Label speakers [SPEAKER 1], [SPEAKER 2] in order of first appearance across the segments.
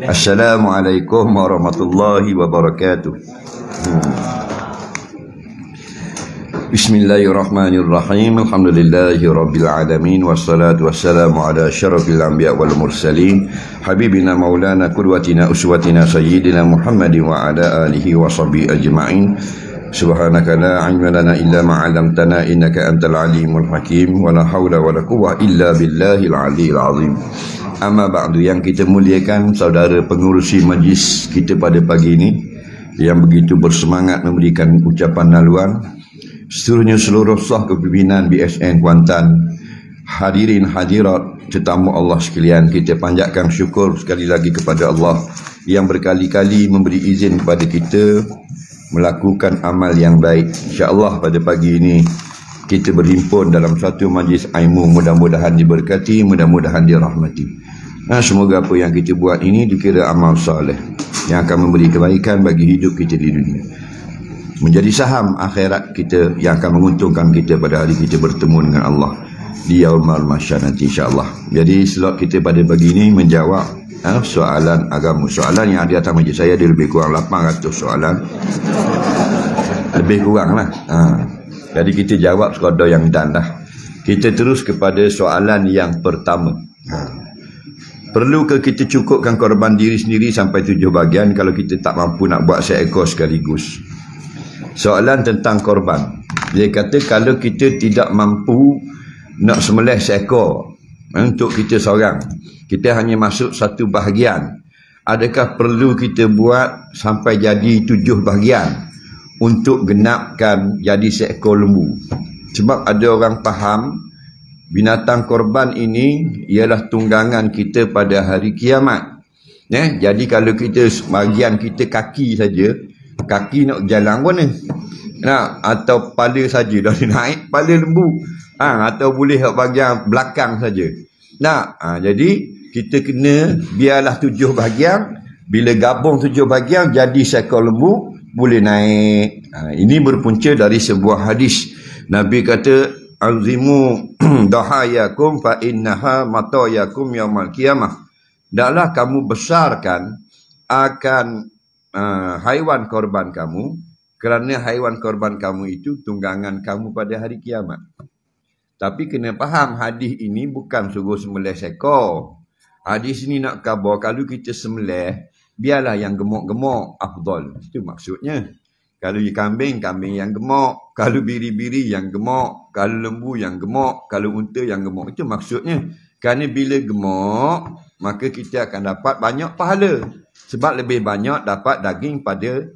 [SPEAKER 1] Assalamualaikum warahmatullahi wabarakatuh. Bismillahirrahmanirrahim. Alhamdulillahi rabbil alamin. Wassalatu wassalamu ala syarafil anbiya wal mursalin habibina maulana qudwatina uswatina sayyidina Muhammadin wa ala alihi wa sahbihi ajma'in. Subhanaka la ilma lana illa ma 'allamtana innaka antal alimul hakim wa la haula wa la quwwata illa billahil aliyyil azim. Amma ba'du, yang kita muliakan saudara pengurusi majlis kita pada pagi ini yang begitu bersemangat memberikan ucapan haluan, seterusnya seluruh sah kepimpinan BSN Kuantan, hadirin hadirat tetamu Allah sekalian, kita panjatkan syukur sekali lagi kepada Allah yang berkali-kali memberi izin kepada kita melakukan amal yang baik. InsyaAllah pada pagi ini kita berhimpun dalam satu majlis ilmu, mudah-mudahan diberkati, mudah-mudahan dirahmati. Nah, semoga apa yang kita buat ini dikira amal soleh yang akan memberi kebaikan bagi hidup kita di dunia, menjadi saham akhirat kita yang akan menguntungkan kita pada hari kita bertemu dengan Allah di yaumul mahsyar nanti, insyaAllah. Jadi slot kita pada pagi ini menjawab soalan agama. Soalan yang ada atas majlis saya dia lebih kurang 800 soalan. Lebih kurang lah. Jadi kita jawab sekadar yang dan lah. Kita terus kepada soalan yang pertama. Perlukah kita cukupkan korban diri sendiri sampai 7 bahagian kalau kita tak mampu nak buat seekor sekaligus? Soalan tentang korban. Dia kata kalau kita tidak mampu nak sembelih seekor untuk kita seorang, kita hanya masuk 1 bahagian, adakah perlu kita buat sampai jadi 7 bahagian untuk genapkan jadi seekor lembu? Sebab ada orang faham binatang korban ini ialah tunggangan kita pada hari kiamat. Jadi kalau kita bahagian kita kaki saja, kaki nak jalan pun ni, atau kepala saja dah naik kepala lembu, atau boleh bahagian belakang saja. Jadi kita kena biarlah 7 bahagian. Bila gabung 7 bahagian jadi seekor lembu, boleh naik. Ini berpunca dari sebuah hadis. Nabi kata, azimu dahayakum fa innaha matayakum yaumal qiyamah. Daklah kamu besarkan akan haiwan korban kamu, kerana haiwan korban kamu itu tunggangan kamu pada hari kiamat. Tapi kena faham, hadis ini bukan suruh sembelih seekor. Hadis ini nak khabar kalau kita sembelih, biarlah yang gemuk-gemuk afdal. Itu maksudnya. Kalau kambing, kambing yang gemuk. Kalau biri-biri yang gemuk. Kalau lembu yang gemuk. Kalau unta yang gemuk. Itu maksudnya. Kerana bila gemuk, maka kita akan dapat banyak pahala. Sebab lebih banyak dapat daging pada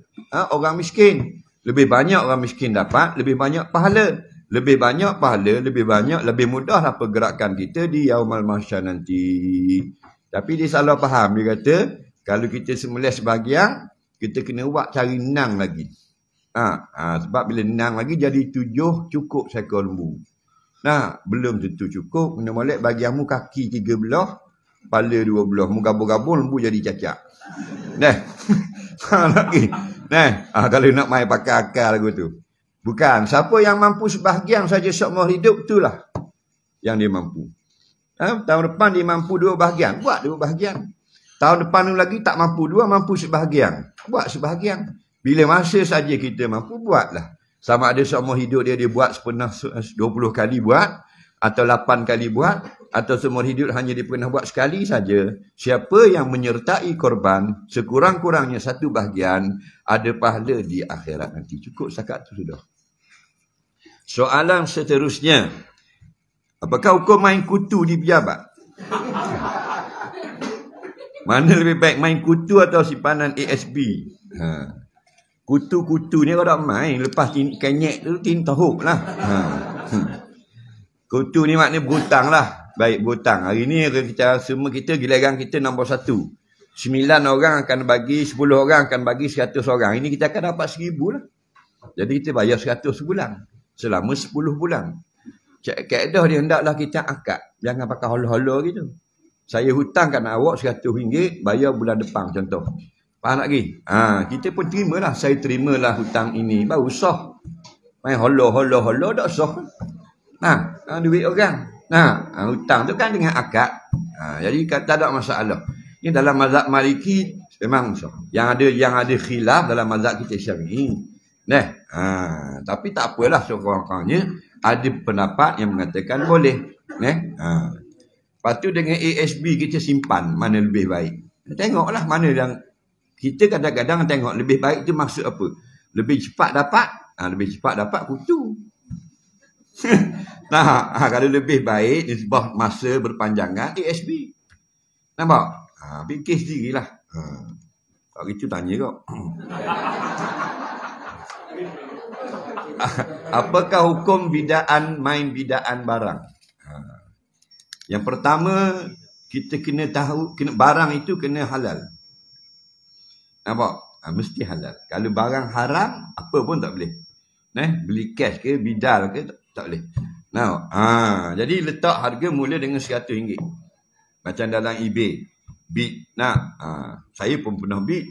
[SPEAKER 1] orang miskin. Lebih banyak orang miskin dapat, lebih banyak pahala. Lebih banyak pahala, lebih mudahlah pergerakan kita di yaumul mahsyar nanti. Tapi dia salah faham. Dia kata, kalau kita sembelih sebahagian, kita kena buat cari nang lagi. Sebab bila nang lagi jadi 7 cukup seekor lembu. Belum tentu cukup. Kena molek bahagianmu kaki 3 belah, kepala 2 belah. Mu gabung-gabung lembu jadi cacak. Lagi. Kalau nak main pakai akal lagu tu. Bukan. Siapa yang mampu sebahagian saja seumur hidup, itulah yang dia mampu. Tahun depan dia mampu 2 bahagian. Buat 2 bahagian. Tahun depan lagi tak mampu 2, mampu sebahagian. Buat sebahagian. Bila masa saja kita mampu, buatlah. Sama ada seumur hidup dia buat pernah 20 kali buat, atau 8 kali buat, atau seumur hidup hanya dia pernah buat sekali saja. Siapa yang menyertai korban, sekurang-kurangnya 1 bahagian, ada pahala di akhirat nanti. Cukup setakat itu sudah. Soalan seterusnya, apakah hukum main kutu di pejabat? Mana lebih baik, main kutu atau simpanan ASB? Kutu-kutu ni kalau main, lepas kenyek tu tintahuk lah. Kutu ni maknanya berhutang lah. Baik berhutang. Hari ni semua kita giliran kita nombor 1. 9 orang akan bagi, 10 orang akan bagi 100 orang. Ini kita akan dapat 1000 lah. Jadi kita bayar 100 sebulan. Selama 10 bulan. Kaedah dia hendaklah kita akad. Jangan pakai holo-holo gitu. Saya hutangkan awak RM100, bayar bulan depan contoh. Faham lagi? Kita pun terimalah. Saya terimalah hutang ini. Baru sah. Main holo-holo tak sah. Duit orang. Hutang tu kan dengan akad. Jadi tak ada masalah. Ini dalam mazhab Maliki memang sah. Yang ada khilaf dalam mazhab kita Syafi'i. Tapi tak apalah, sekurang-kurangnya ada pendapat yang mengatakan boleh. Lepas tu dengan ASB kita simpan mana lebih baik. Tengoklah mana yang kita kadang-kadang tengok lebih baik tu maksud apa. Lebih cepat dapat, lebih cepat dapat kutu. Kalau lebih baik nisbah masa berpanjangan ASB. Nampak? Fikir sendirilah. Kalau gitu tanya kau. Apakah hukum bidaan main bidaan barang? Yang pertama, kita kena tahu barang itu kena halal. Nampak? Mesti halal. Kalau barang haram, apa pun tak boleh. Beli cash ke, bidal ke, tak boleh. Jadi letak harga mula dengan RM100. Macam dalam eBay. Bid. Saya pun pernah bid.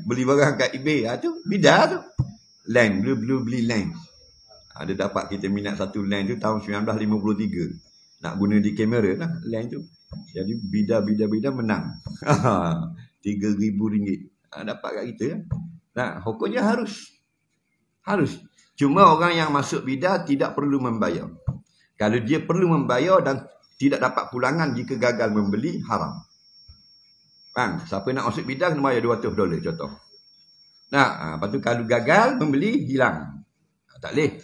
[SPEAKER 1] Beli barang kat eBay. Tu bidal tu. Land. Beli land. Ada dapat kita minat satu land tu tahun 1953. Nak guna di kamera lah land tu. Jadi bida menang. RM3,000. Dapat kat kita. Hukumnya harus. Cuma orang yang masuk bida tidak perlu membayar. Kalau dia perlu membayar dan tidak dapat pulangan jika gagal membeli, haram. Siapa nak masuk bida kena bayar $200 contoh. Lepas tu kalau gagal membeli, hilang. Tak boleh.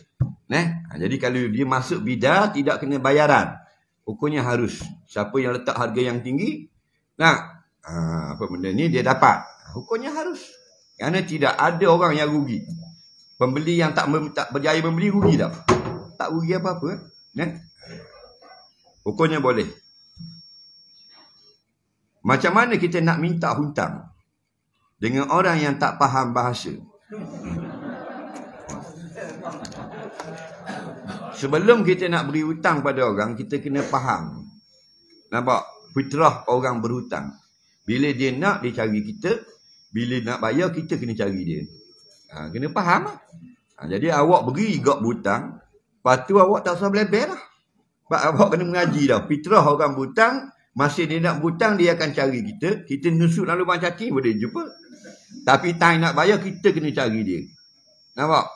[SPEAKER 1] Jadi kalau dia masuk bida tidak kena bayaran. Hukumnya harus. Siapa yang letak harga yang tinggi, apa benda ni dia dapat. Hukumnya harus. Kerana tidak ada orang yang rugi. Pembeli yang tak berjaya membeli rugi tak? Tak rugi apa-apa. Hukumnya boleh. Macam mana kita nak minta hutang dengan orang yang tak faham bahasa? Sebelum kita nak beri hutang pada orang, kita kena faham. Nampak? Fitrah orang berhutang. Bila dia nak, dia cari kita. Bila nak bayar, kita kena cari dia. Kena faham lah. Jadi awak beri gak berhutang, lepas tu awak tak usah beleber lah. Sebab awak kena mengaji dah. Fitrah orang berhutang, masa dia nak berhutang, dia akan cari kita. Kita nusuk lalu bang cacing, boleh jumpa. Tapi time nak bayar, kita kena cari dia. Nampak?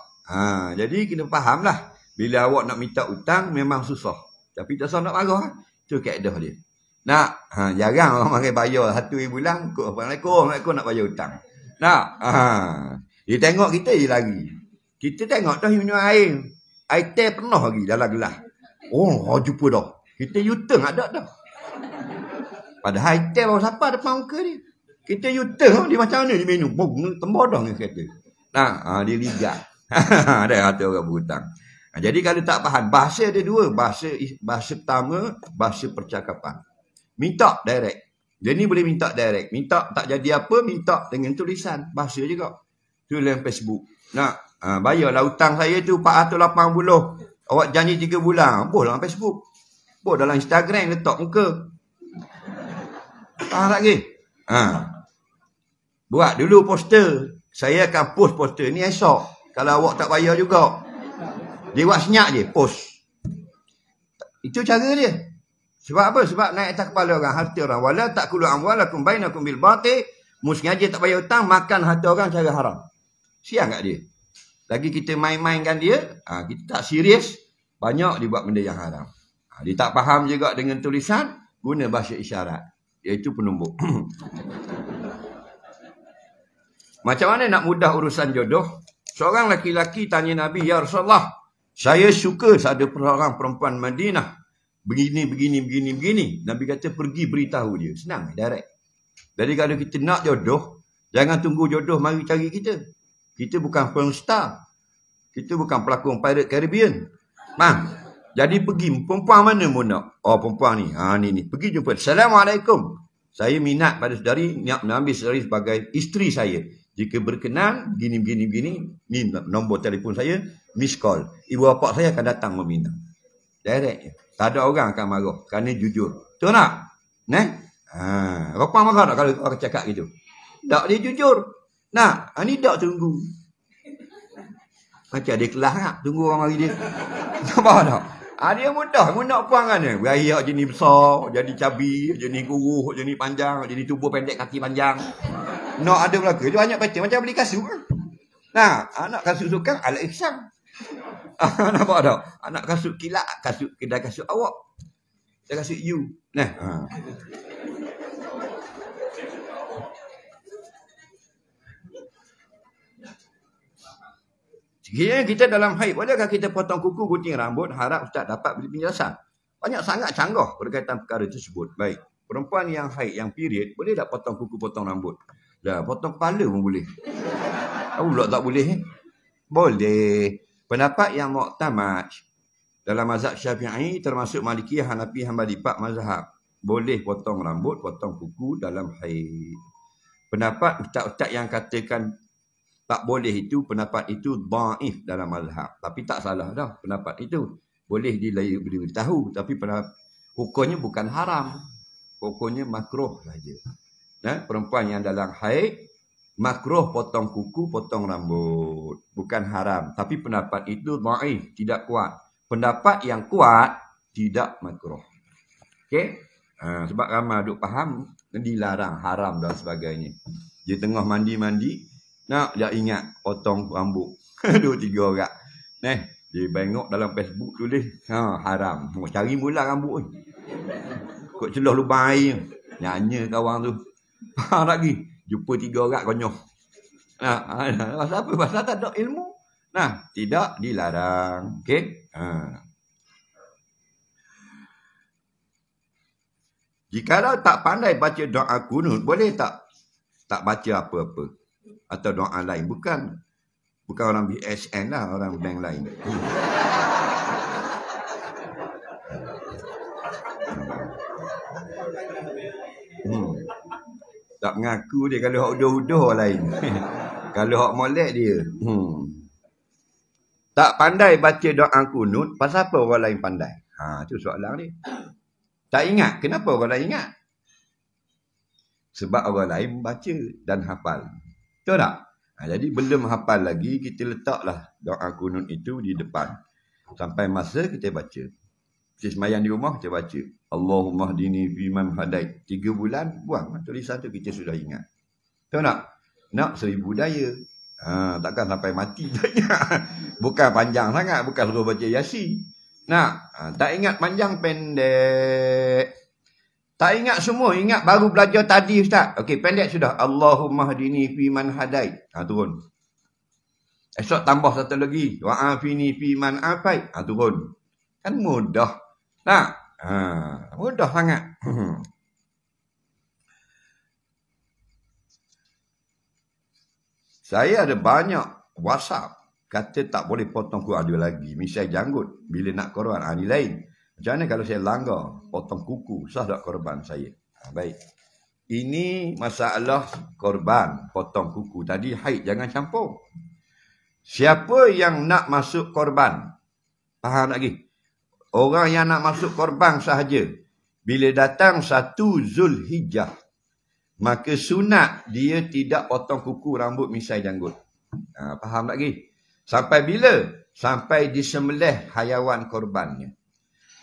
[SPEAKER 1] Jadi kena faham lah. Bila awak nak minta hutang, memang susah. Tapi tak usah nak marah. Itu kaedah dia. Jarang orang makan bayar RM1,000 bulan. Assalamualaikum nak bayar hutang. Dia tengok kita, dia lari. Kita tengok dah minum air. Air teh penuh lagi dalam gelas. Jumpa dah. Kita U-turn ada dah. Padahal air teh baru siapa depan muka dia. Kita U-turn dia macam mana dia minum. Tembak dah dia kata. Dia ligat. Ada kata orang berhutang. Jadi kalau tak faham, bahasa ada dua. Bahasa pertama, bahasa percakapan. Minta direct. Dia ni boleh minta direct. Minta tak jadi apa, minta dengan tulisan. Bahasa juga. Tulis Facebook. Bayarlah hutang saya tu 480. Awak janji 3 bulan. Boleh dalam Facebook. Boleh dalam Instagram, letak muka. Faham lagi? Buat dulu poster. Saya akan post poster ni esok. Kalau awak tak bayar juga. Dia buat senyap je, post. Itu cara dia. Sebab apa? Sebab naik atas kepala orang, harta orang. Wala ta'kulu amwalakum bainakum bil batil. Sengaja tak bayar hutang, makan harta orang cara haram. Siang kat dia. Lagi kita main-mainkan dia, kita tak serius, banyak dia buat benda yang haram. Dia tak faham juga dengan tulisan, guna bahasa isyarat. Iaitu penumbuk. Macam mana nak mudah urusan jodoh? Seorang laki-laki tanya Nabi, "Ya Rasulullah, saya suka ada seorang perempuan Madinah. Begini. Nabi kata, pergi beritahu dia." Senang, direct. Jadi kalau kita nak jodoh, jangan tunggu jodoh mari cari kita. Kita bukan film star. Kita bukan pelakon Pirate Caribbean. Jadi pergi, perempuan mana mu nak? Perempuan ni. Ni. Pergi jumpa. Assalamualaikum. Saya minat pada saudari, nak ambil saudari sebagai isteri saya. Jika berkenan, begini. Ni nombor telefon saya, miss call. Ibu bapa saya akan datang meminta. Direct. Tak ada orang akan marah. Kerana jujur. Betul tak? Apa marah tak kalau orang cakap gitu? Tak, dia jujur. Ni tak tunggu. Macam dia kelas nak. Tunggu orang mari dia. Nampak tak? Dia mudah. Mu nak puang kan? Berayak jenis besar, jadi cabi, jenis guruh, jenis panjang, jenis tubuh pendek, kaki panjang. Nak ada belaka. Dia banyak pattern. Macam beli kasut. Nah, anak kasut sukan, alat ihsan. Nampak tak? Anak kasut kilat, kasut kedai kasut awak. Kedai kasut you. Nah. Kita dalam haid, bolehkah kita potong kuku, gunting rambut? Harap Ustaz dapat beri penjelasan. Banyak sangat canggah berkaitan perkara tersebut. Baik, perempuan yang haid, yang period, boleh tak potong kuku, potong rambut? Dah, potong kepala pun boleh. Tahu pula tak boleh? Boleh. Pendapat yang muktamad dalam mazhab Syafi'i termasuk Malikiyah, Hanafi, Hanbali, 4 mazhab. Boleh potong rambut, potong kuku dalam haid. Pendapat ustaz-ustaz yang katakan tak boleh itu, pendapat itu dhaif dalam mazhab. Tapi tak salah dah pendapat itu. Boleh diberitahu. Tapi hukumnya bukan haram. Hukumnya makruh saja. Nah, perempuan yang dalam haid, makruh potong kuku, potong rambut. Bukan haram. Tapi pendapat itu dhaif, tidak kuat. Pendapat yang kuat, tidak makruh. Okey? Sebab ramai duk faham, dilarang, haram dan sebagainya. Dia tengah mandi-mandi, nak dia ingat potong rambut 2-3 orang. Dia bengok dalam Facebook tulis haram. Cari mula rambut ni. Kok celah lubang air. Nyanyi kawan tu. Lagi jumpa 3 orang konyoh. Pasal apa? Pasal tak ada ilmu. Tidak dilarang. Okey? Jikalau tak pandai baca doa kunut, boleh tak baca apa-apa? Atau doa lain. Bukan orang BSN lah, orang bank lain. Tak mengaku dia kalau hak udah-udah lain. Kalau hak molek dia. Tak pandai baca doa kunut, pasal apa orang lain pandai? Itu soalan dia. Tak ingat. Kenapa orang lain ingat? Sebab orang lain baca dan hafal. Betul tak? Jadi belum hafal lagi, kita letaklah doa kunut itu di depan. Sampai masa kita baca. Kita semayang di rumah, kita baca. Allahumma hdini fiman hadait. 3 bulan, buang. Tulisan tu kita sudah ingat. Betul tak? Nak 1000 daya. Takkan sampai mati. Bukan panjang sangat. Bukan suruh baca Yasin. Tak ingat panjang pendek. Tak ingat semua, ingat baru belajar tadi Ustaz. Okey, pendek sudah. Allahumma hdini fiman hadait. Turun. Esok tambah satu lagi. Wa'afini fiman afait. Turun. Kan mudah. Mudah sangat. Saya ada banyak WhatsApp kata tak boleh potong kuku, ada lagi. Misal janggut bila nak korban. Ini lain. Macam mana kalau saya langgar, potong kuku, sah tak korban saya? Baik. Ini masalah korban, potong kuku. Tadi haid, jangan campur. Siapa yang nak masuk korban? Faham lagi? Orang yang nak masuk korban sahaja. Bila datang 1 Zulhijjah, maka sunat dia tidak potong kuku, rambut, misai, janggut. Faham lagi? Sampai bila? Sampai disembelih hayawan korbannya.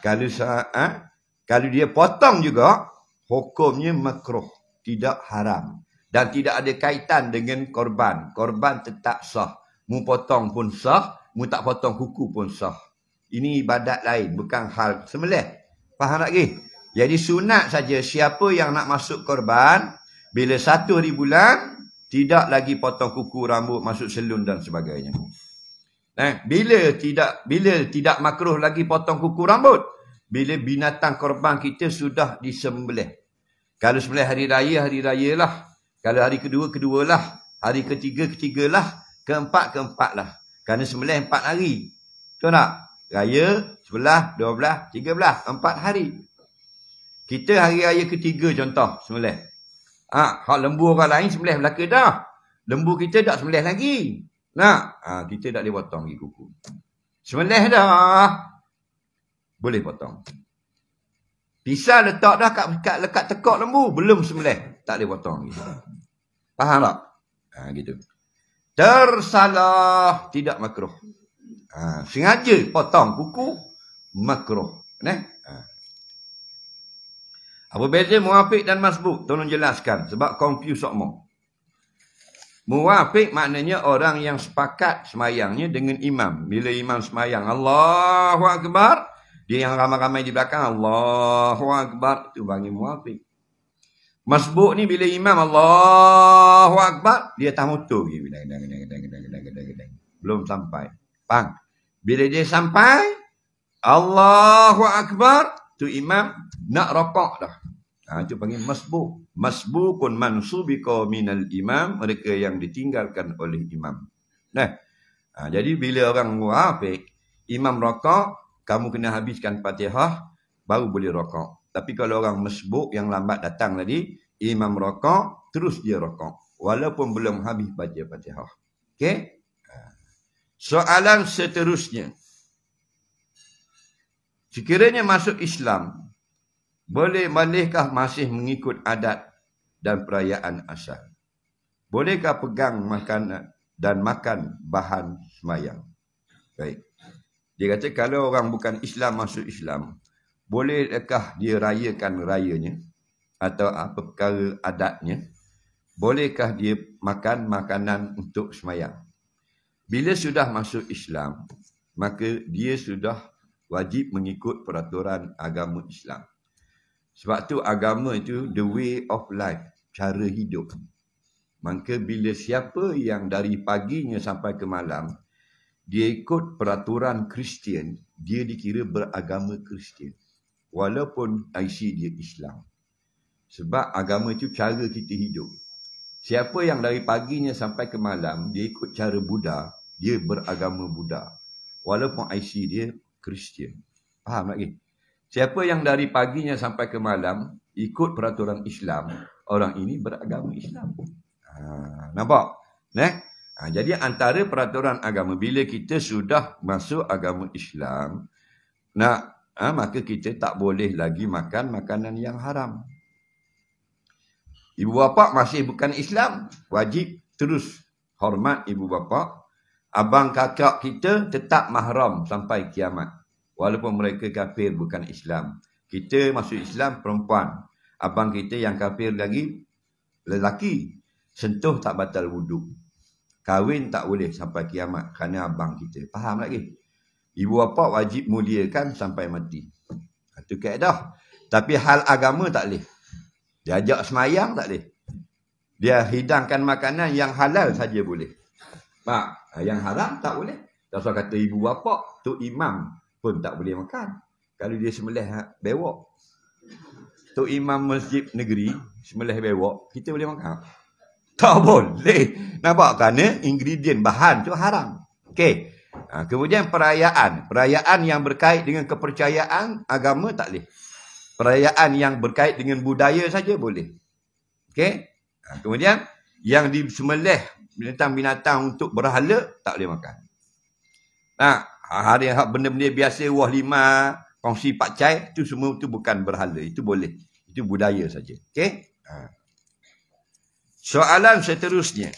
[SPEAKER 1] Kalau dia potong juga, hukumnya makruh, tidak haram. Dan tidak ada kaitan dengan korban. Korban tetap sah. Mu potong pun sah, mu tak potong kuku pun sah. Ini ibadat lain, bukan hal sembelih. Faham lagi? Jadi sunat saja siapa yang nak masuk korban, bila 1 hari bulan, tidak lagi potong kuku, rambut, masuk selun dan sebagainya. Bila tidak makruh lagi potong kuku, rambut? Bila binatang korban kita sudah disembelih. Kalau sembelih hari raya lah. Kalau hari kedua lah. Hari ketiga lah. Keempat lah. Kerana sembelih 4 hari. Betul tak? Raya, 11, 12, 13. 4 hari. Kita hari raya ketiga contoh sembelih. Hak lembu orang lain sembelih belaka dah. Lembu kita tak sembelih lagi. Kita tak boleh potong lagi kuku. Sembelih dah. Boleh potong. Pisau letak dah lekat tekak lembu. Belum sembelih. Tak boleh potong lagi. Faham tak? Gitu. Tersalah. Tidak makruh. Sengaja potong kuku. makruh. Apa beza muwafiq dan masbuk? Tolong jelaskan sebab confuse semua. Muwafiq maknanya orang yang sepakat semayangnya dengan imam. Bila imam semayang Allahu Akbar, dia yang ramai-ramai di belakang Allahu Akbar, itu panggil muwafiq. Masbuk ni bila imam Allahu Akbar, dia tamutu. Belum sampai. Faham? Bila dia sampai Allahu Akbar, tu imam nak rokok dah. Itu panggil masbuk. Masbukun mansubika minal imam, mereka yang ditinggalkan oleh imam. Jadi bila orang muwafiq, imam rokok, kamu kena habiskan Fatihah baru boleh rokok. Tapi kalau orang masbuk yang lambat datang tadi, imam rokok, terus dia rokok walaupun belum habis baca Fatihah. Okey? Soalan seterusnya. Sekiranya masuk Islam, bolehkah masih mengikut adat dan perayaan asal? Bolehkah pegang makanan dan makan bahan semayang? Baik. Dia kata kalau orang bukan Islam masuk Islam, bolehkah dia rayakan rayanya atau apa perkara adatnya? Bolehkah dia makan makanan untuk semayang? Bila sudah masuk Islam, maka dia sudah wajib mengikut peraturan agama Islam. Sebab tu agama itu the way of life, cara hidup. Maka bila siapa yang dari paginya sampai ke malam, dia ikut peraturan Kristian, dia dikira beragama Kristian. Walaupun IC dia Islam. Sebab agama itu cara kita hidup. Siapa yang dari paginya sampai ke malam, dia ikut cara Buddha, dia beragama Buddha. Walaupun IC dia Kristian. Faham lagi? Siapa yang dari paginya sampai ke malam ikut peraturan Islam, orang ini beragama Islam. Nampak? Jadi antara peraturan agama, bila kita sudah masuk agama Islam, maka kita tak boleh lagi makan makanan yang haram. Ibu bapa masih bukan Islam, wajib terus hormat ibu bapa. Abang kakak kita tetap mahram sampai kiamat. Walaupun mereka kafir bukan Islam. Kita masuk Islam perempuan. Abang kita yang kafir lagi lelaki. Sentuh tak batal wuduk. Kahwin tak boleh sampai kiamat kerana abang kita. Faham lagi? Ibu bapa wajib muliakan sampai mati. Itu kaedah. Tapi hal agama tak boleh. Dia ajak semayang tak boleh. Dia hidangkan makanan yang halal saja boleh. Yang haram tak boleh. Pasal kata ibu bapa, tu imam pun tak boleh makan. Kalau dia sembelih bewok. Tu imam masjid negeri, sembelih bewok, kita boleh makan? Tak boleh. Nampak? Kerana ingredient, bahan tu haram. Okey. Kemudian perayaan. Perayaan yang berkait dengan kepercayaan agama tak boleh. Perayaan yang berkait dengan budaya saja boleh. Okey. Kemudian yang disembelih binatang-binatang untuk berhala tak boleh makan. Hari benda-benda biasa, wah lima, kongsi pakcai, itu semua itu bukan berhala. Itu boleh. Itu budaya saja. Okey? Soalan seterusnya.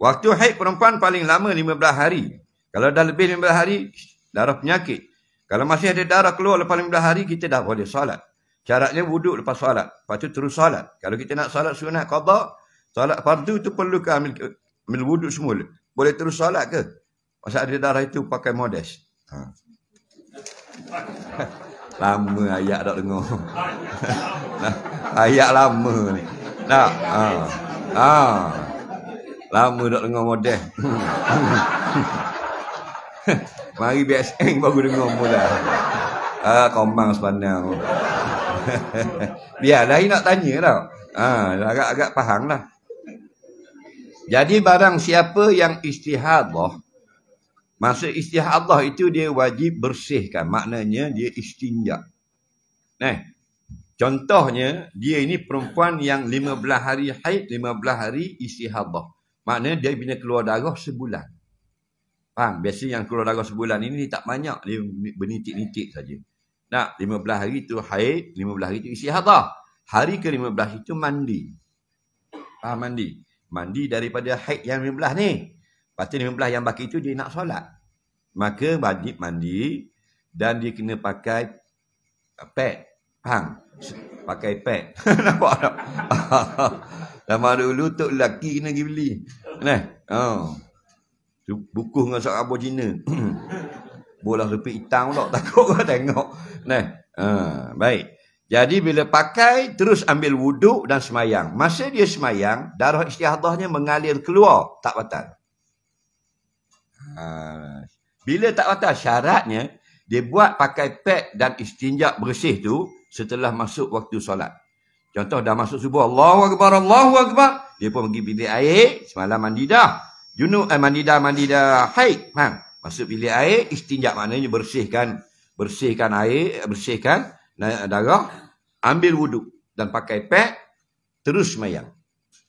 [SPEAKER 1] Waktu haid perempuan paling lama 15 hari. Kalau dah lebih 15 hari, darah penyakit. Kalau masih ada darah keluar lepas 15 hari, kita dah boleh solat. Syaratnya wuduk lepas solat. Lepas tu terus solat. Kalau kita nak solat sunat qada, solat fardu tu perlu ke ambil wuduk semula. Boleh terus solat ke? Masa ada darah itu pakai modest. Lama ayat tak dengar. Ayat lama ni. Lama tak dengar modest. Mari BSN baru dengar mula. Komang sepanjang. Biarlah ini nak tanya tau. Agak-agak faham lah. Jadi barang siapa yang istihadah, maksud istihadah itu dia wajib bersihkan. Maknanya dia istinja. Contohnya, dia ini perempuan yang 15 hari haid, 15 hari istihadah. Maknanya dia bila keluar darah sebulan. Faham? Biasa yang keluar darah sebulan ini tak banyak. Dia bernitik-nitik saja. 15 hari itu haid, 15 hari itu istihadah. Hari ke-15 itu mandi. Faham mandi? Mandi daripada haid yang 15 ni. Lepas tu 15 yang baki itu dia nak solat. Maka wajib mandi. dan dia kena pakai pad. Faham? Pakai pad. Nampak tak? Lama dulu tok lelaki kena pergi beli. Nah, buku dengan seorang abang Cina. Bola sepik hitam pula, takut kau tengok. Nah, baik. Jadi bila pakai, terus ambil wuduk dan semayang. Masa dia semayang, darah istihadahnya mengalir keluar, tak batal. Bila tak batal, syaratnya, dia buat pakai pad dan istinja bersih tu setelah masuk waktu solat. Contoh dah masuk subuh, Allahu Akbar, Allahu Akbar. Dia pun pergi bilik air, semalam mandi dah. Mandi dah haid. Masuk bilik air, istinja maknanya bersihkan air, bersihkan darah, ambil wuduk dan pakai pad, terus semayang.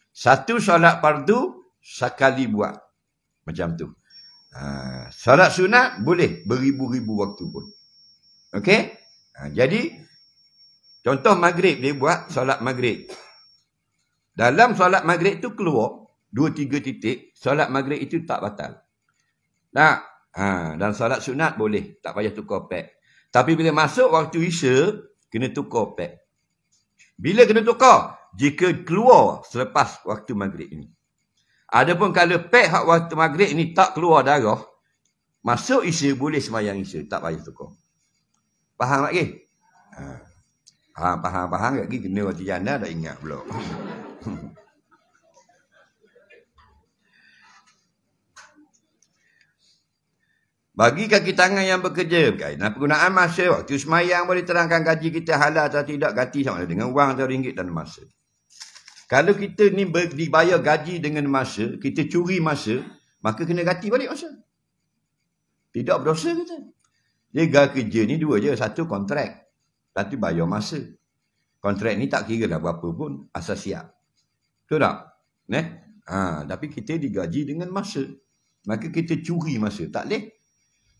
[SPEAKER 1] Satu solat fardu sekali buat. Macam tu. Solat sunat boleh beribu-ribu waktu pun. Okey? Jadi contoh maghrib, dia buat solat maghrib. Dalam solat maghrib tu keluar 2-3 titik, solat maghrib itu tak batal. Dan solat sunat boleh, tak payah tukar pad. Tapi bila masuk waktu isya, kena tukar pad. Bila kena tukar? Jika keluar selepas waktu maghrib ini. Adapun kalau pad hak waktu maghrib ini tak keluar darah, masuk isya boleh sembahyang isya, tak payah tukar. Faham lagi? Faham lagi, kena waktu janda dah ingat pula. Bagi kaki tangan yang bekerja berkaitan penggunaan masa waktu semayang, boleh terangkan gaji kita halal atau tidak, ganti sama ada dengan wang atau ringgit dan masa. Kalau kita ni dibayar gaji dengan masa, kita curi masa, maka kena ganti balik masa. Tidak berdosa kita. Dia kerja ni dua je, satu kontrak, satu bayar masa. Kontrak ni tak kira lah berapa pun, asal siap. Betul tak? Tapi kita digaji dengan masa. Maka kita curi masa, tak boleh.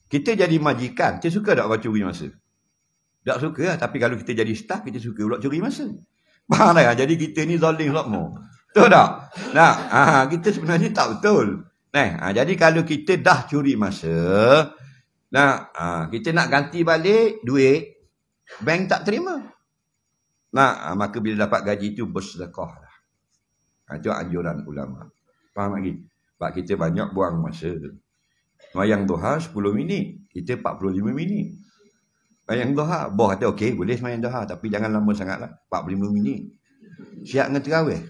[SPEAKER 1] Kita jadi majikan, kita suka tak buat curi masa? Tak suka lah. Tapi kalau kita jadi staff, kita suka pula curi masa. Faham tak? Jadi kita ni zalim semua. Betul tak? Kita sebenarnya tak betul. Jadi kalau kita dah curi masa, kita nak ganti balik duit, bank tak terima. Maka bila dapat gaji itu, bersedekah lah. Itu anjuran ulama. Faham lagi? Sebab kita banyak buang masa. Semayang duha 10 minit, kita 45 minit. Semayang duha, boh kata okey, boleh semayang duha, tapi jangan lama sangatlah, 45 minit. Siap dengan terawih.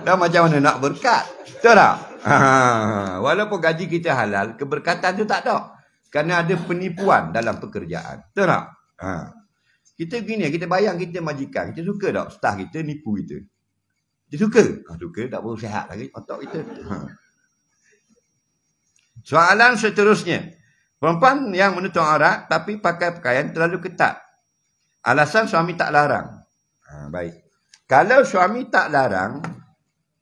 [SPEAKER 1] Dah macam mana nak berkat? Betul tak? Walaupun gaji kita halal, keberkatan tu tak ada. Kerana ada penipuan dalam pekerjaan. Betul tak? Kita gini, kita bayang kita majikan, kita suka tak staff kita nipu kita? Kita suka? Suka, tak perlu sihat lagi otak kita. Soalan seterusnya. Perempuan yang menutup aurat tapi pakai pakaian terlalu ketat. Alasan suami tak larang. Baik. Kalau suami tak larang,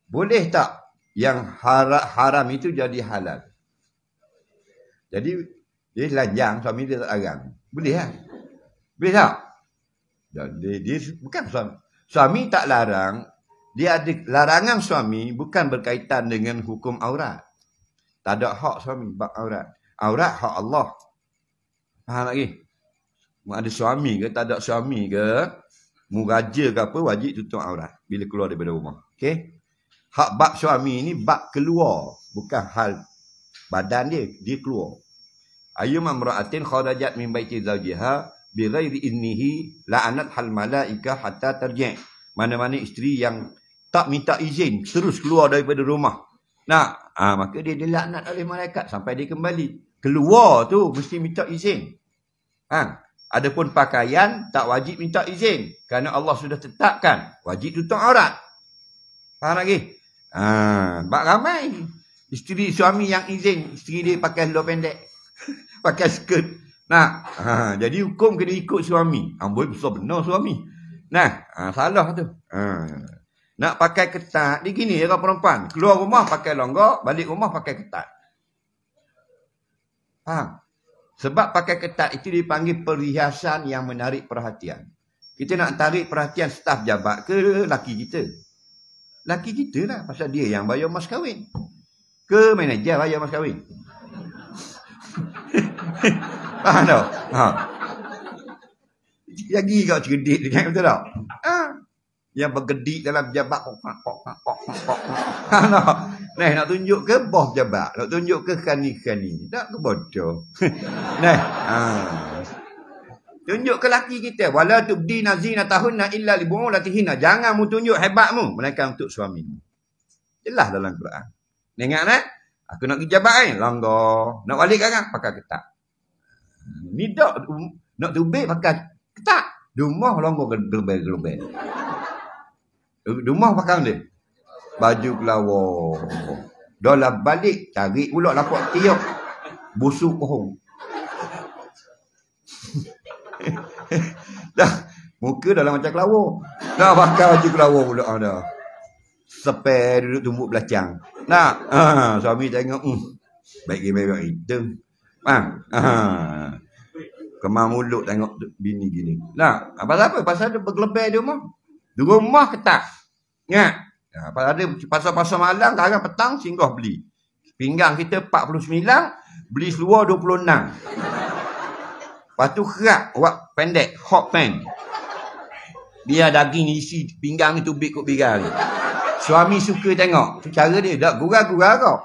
[SPEAKER 1] boleh tak yang haram itu jadi halal? Jadi, dia telanjang, suami dia tak larang. Boleh lah. Boleh tak? Dia bukan suami. Suami tak larang, dia ada larangan suami bukan berkaitan dengan hukum aurat. Tak ada hak suami bab aurat. Aurat hak Allah. Faham lagi? Ada suami ke, tak ada suami ke, muraja ke apa, wajib tutup aurat bila keluar daripada rumah. Okey? Hak bab suami ni bab keluar, bukan hal badan dia, dia keluar. Ayyuma imra'atin kharajat min baiti zawjiha bi ghairi idnihi la'anat hal malaika hatta tarji'. Mana-mana isteri yang tak minta izin terus keluar daripada rumah, maka dia dilaknat oleh malaikat sampai dia kembali. Keluar tu mesti minta izin. Adapun pakaian tak wajib minta izin kerana Allah sudah tetapkan wajib tutup aurat. Faham lagi? Bak ramai isteri suami yang izin isteri dia pakai seluar pendek, pakai skirt. Jadi hukum kena ikut suami. Amboi besar benar suami. Salah tu. Nak pakai ketat, dia gini orang perempuan. Keluar rumah pakai longgar, balik rumah pakai ketat. Faham? Sebab pakai ketat itu dipanggil perhiasan yang menarik perhatian. Kita nak tarik perhatian staf jabat ke laki kita? Laki kita lah, pasal dia yang bayar mas kahwin. Ke manager bayar mas kahwin? Faham tak? Ha. Lagi kau cerdik dia, betul tak? Ha. Yang bergedik dalam jabat. Faham tak? Nah, nak tunjuk ke bos jabat? Nak tunjuk ke kani-kani? Tak ke bodoh? Nah, ha. Tunjuk ke laki kita. Wala tubdina zinatahunna illa li bu'ulatihinna. Jangan mu tunjuk hebatmu melainkan untuk suamimu. Jelas dalam Quran. Ingat tak? Aku nak pergi jabat ni, langgar. Nak balik kan? Pakai ketat. Ni tak nak tubik pakai ketat. Rumah langgar gelembel-gelembel. Rumah pakai dia. Baju kelawar. Dah lah balik, tarik pula lapak tiup. Busuk pohon. Dah, muka dalam macam kelawar. Dah pakai baju kelawar pula dah. Sepeh duduk tumbuk belacang. Nak, suami tengok, baik-baik hitam. Kemar mulut tengok bini gini. Nak, apa-apa? Pasal ada bergelebih di rumah. Di rumah ketat. Ingat? Pasal ada pasal-pasal malam, kadang petang singgah beli. Pinggang kita 49, beli seluar 26. Lepas tu kerak, buat pendek, hot pen. Biar daging isi pinggang itu big kot bigal. Suami suka tengok. Tu cara dia. Tak gurau-gurau kau.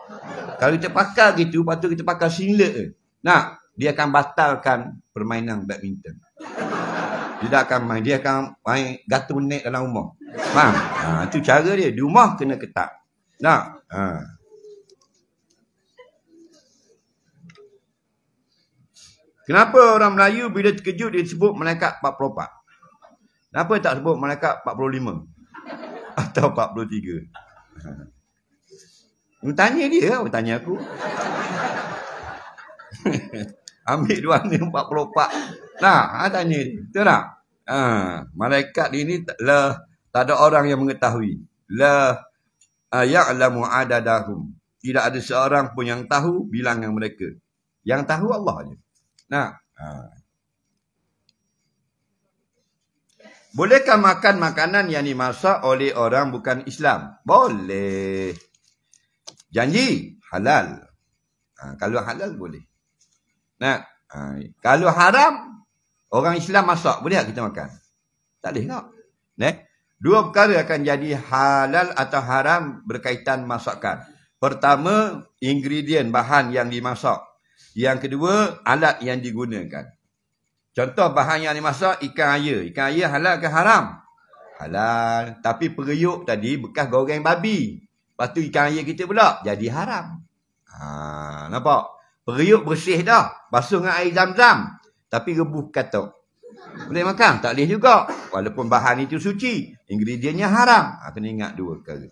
[SPEAKER 1] Kalau kita pakai gitu, lepas tu kita pakai singlet je. Nak, dia akan batalkan permainan badminton. Dia tak akan main. Dia akan main gatul net dalam rumah. Faham? Itu cara dia. Di rumah kena ketat. Nak? Kenapa orang Melayu bila terkejut dia sebut malaikat 44? Kenapa tak sebut malaikat 45? Atau 43? Tanya dia, tanya aku. Ambil dua ni 44. Nah, tanya dia. Betul tak? Malaikat ini tak ada orang yang mengetahui. La ya'lamu adadahum. Tidak ada seorang pun yang tahu bilangan mereka. Yang tahu Allah aja. Nah, bolehkah makan makanan yang dimasak oleh orang bukan Islam? Boleh. Janji halal. Kalau halal boleh. Nah, kalau haram orang Islam masak, boleh tak kita makan? Tak boleh tak? Nah, dua perkara akan jadi halal atau haram berkaitan masakan. Pertama, ingredient bahan yang dimasak. Yang kedua, alat yang digunakan. Contoh bahan yang dimasak, ikan air. Ikan air halal ke haram? Halal. Tapi periuk tadi bekas goreng babi. Lepas tu ikan air kita pula jadi haram. Nampak? Periuk bersih dah. Basuh dengan air zam-zam. Tapi rebus katok. Boleh makan? Tak boleh juga. Walaupun bahan itu suci. Ingredientnya haram. Kena ingat dua perkara.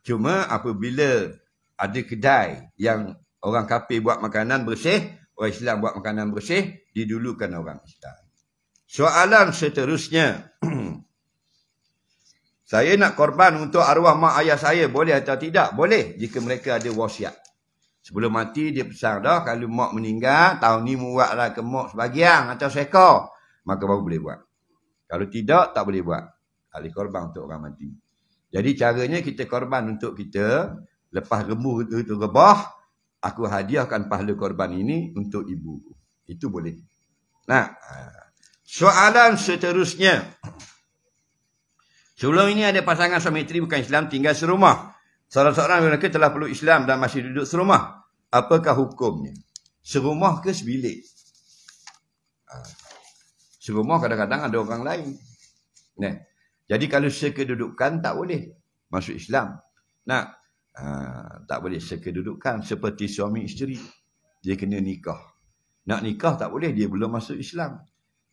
[SPEAKER 1] Cuma apabila ada kedai yang orang kafir buat makanan bersih, orang Islam buat makanan bersih, didulukan orang Islam. Soalan seterusnya. Saya nak korban untuk arwah mak ayah saya, boleh atau tidak? Boleh, jika mereka ada wasiat. Sebelum mati, dia pesan dah, kalau mak meninggal, tahun ni buatlah ke mak sebahagian atau seekor, maka baru boleh buat. Kalau tidak, tak boleh buat. Ahli korban untuk orang mati. Jadi caranya kita korban untuk kita, lepas rembuh itu rebah, aku hadiahkan pahala korban ini untuk ibu. Itu boleh. Nah, soalan seterusnya. Sebelum ini ada pasangan suami isteri bukan Islam tinggal serumah. Salah seorang mereka telah peluk Islam dan masih duduk serumah. Apakah hukumnya? Serumah ke sebilik? Serumah kadang-kadang ada orang lain. Nah, jadi kalau sekedudukan tak boleh masuk Islam. Nah, tak boleh sekedudukan seperti suami isteri. Dia kena nikah. Nak nikah tak boleh, dia belum masuk Islam.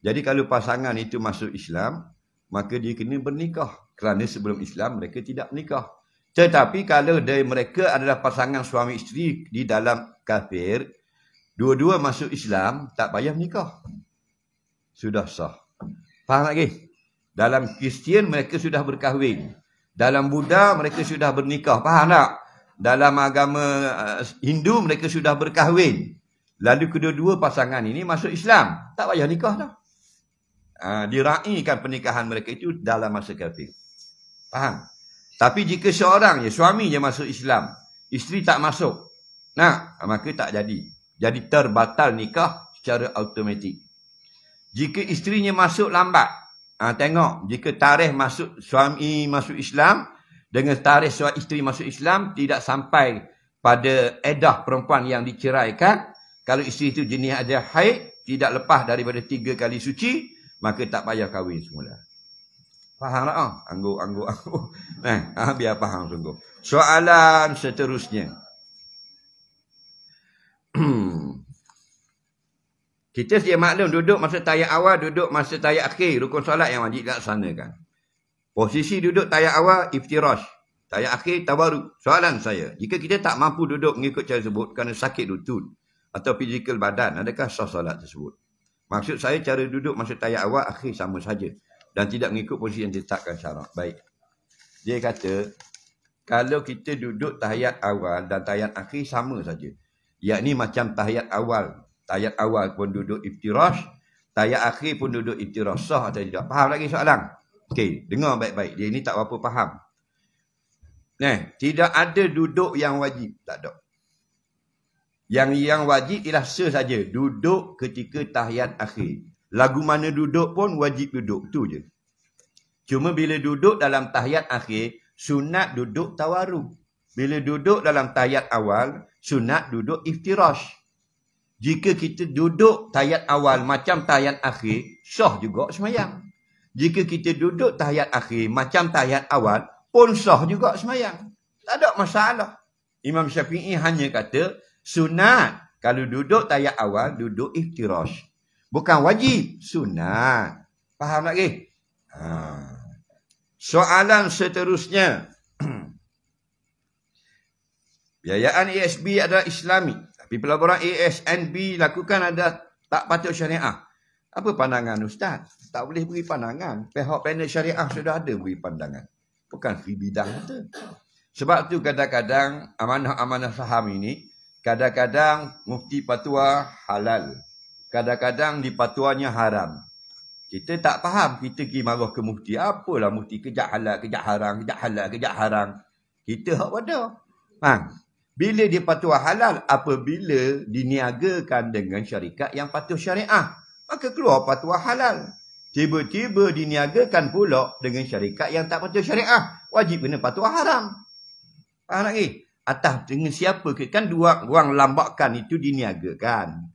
[SPEAKER 1] Jadi kalau pasangan itu masuk Islam, maka dia kena bernikah. Kerana sebelum Islam mereka tidak menikah. Tetapi kalau dari mereka adalah pasangan suami isteri di dalam kafir, dua-dua masuk Islam, tak payah menikah. Sudah sah. Faham lagi? Dalam Kristian mereka sudah berkahwin. Dalam Buddha mereka sudah bernikah. Faham tak? Dalam agama Hindu mereka sudah berkahwin. Lalu kedua-dua pasangan ini masuk Islam. Tak payah nikah dah. Diraikan pernikahan mereka itu dalam masa kafir. Faham? Tapi jika seorang je, suami je masuk Islam, isteri tak masuk, nah, maka tak jadi. Jadi terbatal nikah secara automatik. Jika isterinya masuk lambat, tengok, jika tarikh masuk suami masuk Islam dengan tarikh isteri masuk Islam tidak sampai pada edah perempuan yang diceraikan, kalau isteri itu jenis ada haid, tidak lepas daripada 3 kali suci, maka tak payah kahwin semula. Faham tak? Angguk. Biar faham sungguh. Soalan seterusnya. Kita sedia maklum duduk masa tayat awal, duduk masa tayat akhir, rukun solat yang wajib dilaksanakan. Posisi duduk tayat awal, iftirash. Tayat akhir, tawaruk. Soalan saya, jika kita tak mampu duduk mengikut cara tersebut kerana sakit lutut atau fizikal badan, adakah sah solat tersebut? Maksud saya cara duduk masa tayat awal, akhir sama saja dan tidak mengikut posisi yang ditetapkan syarak. Baik. Dia kata, kalau kita duduk tahiyat awal dan tahiyat akhir sama saja. Yakni macam tahiyat awal. Tahiyat awal pun duduk iftirash, tahiyat akhir pun duduk iftirash. Sah atau tidak? Faham lagi soalan? Okey, dengar baik-baik. Dia ni tak berapa faham. Tidak ada duduk yang wajib. Tak ada. Yang wajib ialah saja duduk ketika tahiyat akhir. Lagu mana duduk pun wajib duduk. Tu je. Cuma bila duduk dalam tahiyat akhir, sunat duduk tawaruk. Bila duduk dalam tahiyat awal, sunat duduk iftirash. Jika kita duduk tahiyat awal macam tahiyat akhir, sah juga semayang. Jika kita duduk tahiyat akhir macam tahiyat awal, pun sah juga semayang. Tak ada masalah. Imam Syafi'i hanya kata, sunat kalau duduk tahiyat awal, duduk iftirash. Bukan wajib, sunat. Faham lagi? Soalan seterusnya. Biayaan ASB adalah Islami. Tapi pelaburan ASNB lakukan ada tak patut syariah. Apa pandangan Ustaz? Tak boleh beri pandangan. Pihak panel syariah sudah ada beri pandangan. Bukan fi bidang itu. Sebab tu kadang-kadang amanah-amanah saham ini, kadang-kadang mufti fatwa halal. Kadang-kadang di fatwanya haram. Kita tak faham. Kita pergi marah ke mufti. Apalah mufti kejap halal, kejap haram, kejap halal, kejap haram. Kita hak pada. Bila dia fatwa halal, apabila diniagakan dengan syarikat yang patuh syariah, maka keluar fatwa halal. Tiba-tiba diniagakan pula dengan syarikat yang tak patuh syariah, wajib kena fatwa haram. Faham lagi? Atas dengan siapa? Kan dua orang lambakan itu diniagakan.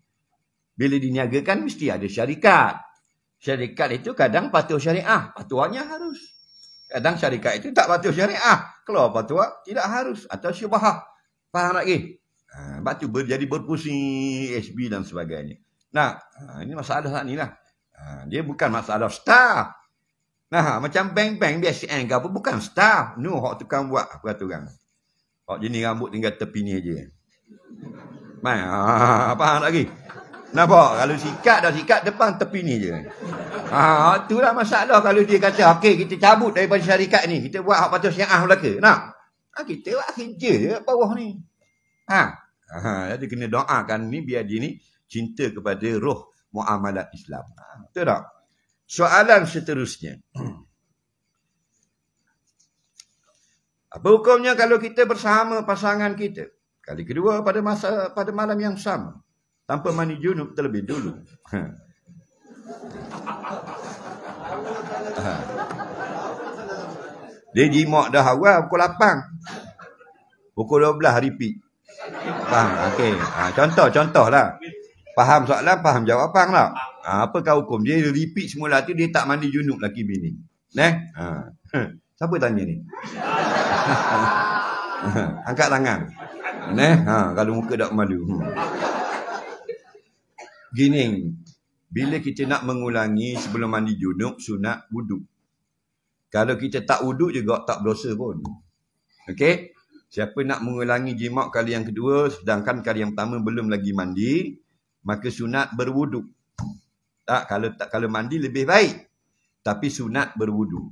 [SPEAKER 1] Bila diniagakan, mesti ada syarikat. Syarikat itu kadang patuh syariah, fatwanya harus. Kadang syarikat itu tak patuh syariah, keluar fatwa tidak harus atau syubhah. Faham lagi? Sebab tu jadi berpusing SB dan sebagainya. Ini masalah ni lah. Dia bukan masalah staff. Macam bank-bank BSN ke apa, bukan staff. Hak tukang buat peraturan. Hak jenis rambut tinggal tepi ni je. Faham lagi? Nampak? Kalau sikat depan tepi ni je. Itulah masalah kalau dia kata, okey kita cabut daripada syarikat ni. Kita buat hak patut syariah belaka. Kita buat kerja je kat bawah ni. Jadi kena doakan ni biar dia ni cinta kepada roh muamalat Islam. Betul tak? Soalan seterusnya. Apa hukumnya kalau kita bersama pasangan kita? Kali kedua pada malam yang sama. Tanpa mandi junub terlebih dulu. Dia jimak dah awal pukul 8. Pukul 12 repeat. Faham? Okey. Contoh lah. Faham soalan, faham jawapan tak? Apakah hukum? Dia repeat semula tu, dia tak mandi junub laki bini. Siapa tanya ni? Angkat tangan. Kalau muka tak madu. Gini, bila kita nak mengulangi sebelum mandi junub, sunat wuduk. Kalau kita tak wuduk juga tak berdosa pun. Okey? Siapa nak mengulangi jimat kali yang kedua, sedangkan kali yang pertama belum lagi mandi, maka sunat berwuduk. Kalau mandi lebih baik. Tapi sunat berwuduk.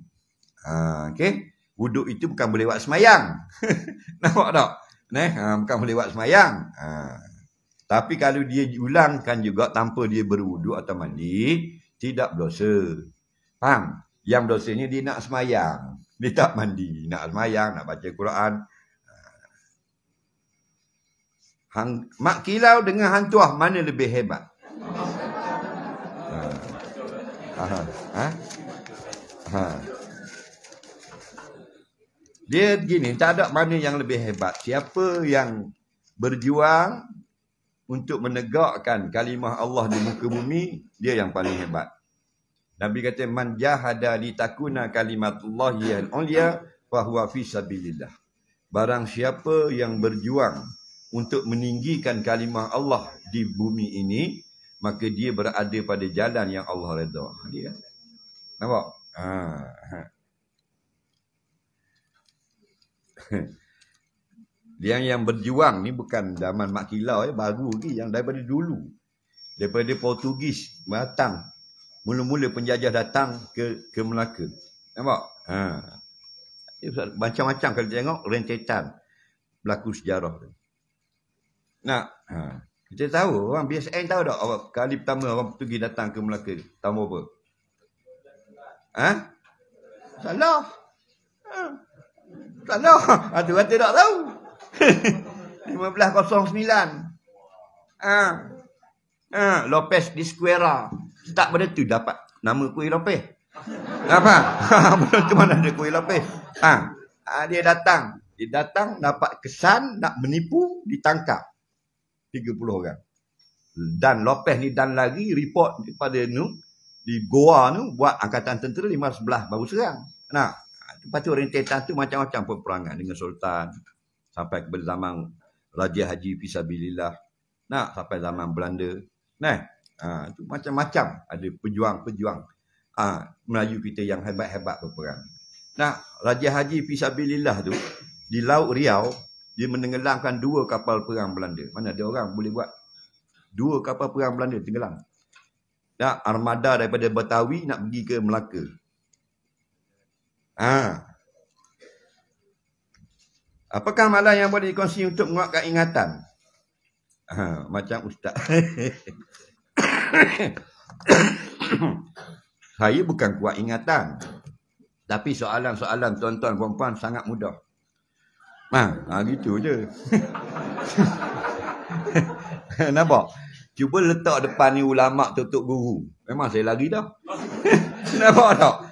[SPEAKER 1] Okey? Wuduk itu bukan boleh buat semayang. Nampak tak? Bukan boleh buat semayang. Tapi kalau dia ulangkan juga tanpa dia berwuduk atau mandi, tidak berdosa. Faham? Yang dosanya dia nak semayang. Dia tak mandi. Nak semayang, nak baca Quran. Mak Kilau dengan Hang Tuah mana lebih hebat? Dia gini, tak ada mana yang lebih hebat. Siapa yang berjuang untuk menegakkan kalimah Allah di muka bumi, dia yang paling hebat. Nabi kata, man jahada litakuna kalimatullahi al-ulya fahuwa fi sabilillah. Barang siapa yang berjuang untuk meninggikan kalimah Allah di bumi ini, maka dia berada pada jalan yang Allah redha. Dia. Nampak? Yang berjuang ni bukan zaman Mak Kilau, baru lagi, yang daripada dulu. Daripada Portugis datang. Mula-mula penjajah datang ke Melaka. Nampak? Macam-macam kalau tengok rentetan berlaku sejarah tu. Kita tahu, orang BSN tahu tak kali pertama orang Portugis datang ke Melaka tahun berapa? Salah. Salah. Tu kata tak tahu. 1509. Lopez de Esquerra. Tak pada tu dapat nama kuih Lopez. Apa? Belum tu mana ada kuih Lopez. Dia datang. Dia datang dapat kesan nak menipu, ditangkap 30 orang. Dan Lopez ni dan lagi report kepada di Goa tu buat angkatan tentera 15 baru serang. Lepas tu rentetan tu macam-macam peperangan dengan Sultan sampai kepada zaman Raja Haji Fisabilillah. Sampai zaman Belanda. Tu macam-macam ada pejuang-pejuang Melayu kita yang hebat-hebat berperang. Raja Haji Fisabilillah tu di Laut Riau dia menenggelamkan 2 kapal perang Belanda. Mana ada orang boleh buat 2 kapal perang Belanda tenggelam. Armada daripada Betawi nak pergi ke Melaka. Apakah amalan yang boleh dikongsi untuk menguatkan ingatan? Macam Ustaz. Saya bukan kuat ingatan. Tapi soalan-soalan tuan-tuan puan-puan sangat mudah. Gitu je. Nampak? Cuba letak depan ni ulama' tutup guru. Memang saya lari dah. Nampak tak?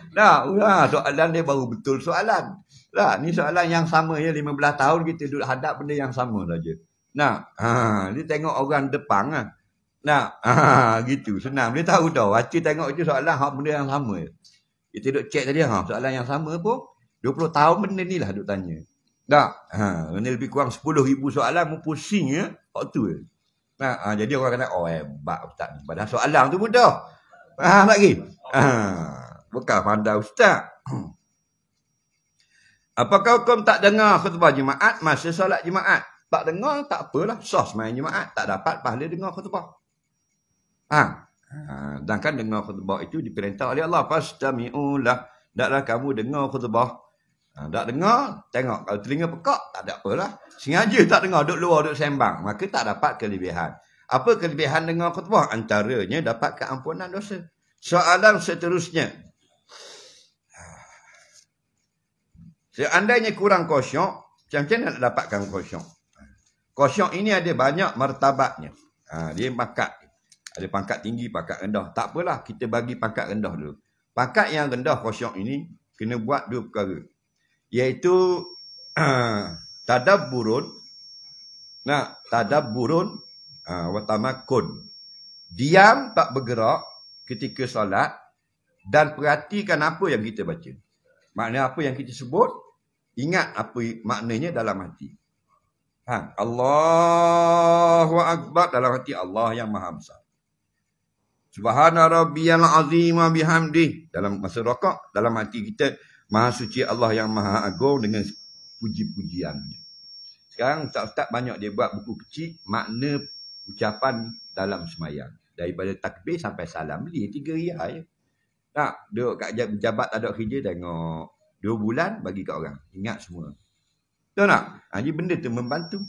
[SPEAKER 1] Soalan dia baru betul soalan. Ni soalan yang sama ya, 15 tahun kita duduk hadap benda yang sama saja. Dia tengok orang depan gitu. Senang. Dia tahu dah. Baca tengok je soalan benda yang sama. Kita duduk cek tadi soalan yang sama pun 20 tahun benda ni lah duduk tanya. Benda lebih kurang 10,000 soalan mu pusing ya. Waktu je. Jadi orang kata, hebat Ustaz ni. Padahal soalan tu mudah. Lagi. Bukan pandai Ustaz. Apakah hukum tak dengar khutbah jemaat masa solat jemaat? Tak dengar, tak apalah. Sos main jemaat. Tak dapat pahala dengar khutbah. Sedangkan dengar khutbah itu diperintah oleh Allah. Fastami'ulah. Taklah kamu dengar khutbah. Tak dengar, tengok. Kalau telinga pekak, tak ada apalah. Sengaja tak dengar, duduk luar, duduk sembang. Maka tak dapat kelebihan. Apa kelebihan dengar khutbah? Antaranya dapat keampunan dosa. Soalan seterusnya. Seandainya kurang khusyuk, macam mana nak dapatkan khusyuk? Khusyuk ini ada banyak martabatnya. Dia pangkat. Ada pangkat tinggi, pangkat rendah. Tak apalah, kita bagi pangkat rendah dulu. Pangkat yang rendah khusyuk ini, kena buat 2 perkara. Iaitu, tadabburun, wa tamakkun. Diam, tak bergerak ketika solat, dan perhatikan apa yang kita baca. Maknanya apa yang kita sebut, ingat apa maknanya dalam hati. Allahu Akbar dalam hati, Allah yang maha besar. Subhana rabbiyal azim wa bihamdih. Dalam masa rakaat, dalam hati kita, maha suci Allah yang maha agung dengan puji-pujiannya. Sekarang Ustaz-Ustaz banyak dia buat buku kecil, makna ucapan dalam semayang. Daripada takbir sampai salam, dia 3 riyah je. Duduk kat pejabat tak ada kerja, tengok 2 bulan bagi kat orang. Ingat semua. Tahu tak? Jadi benda tu membantu.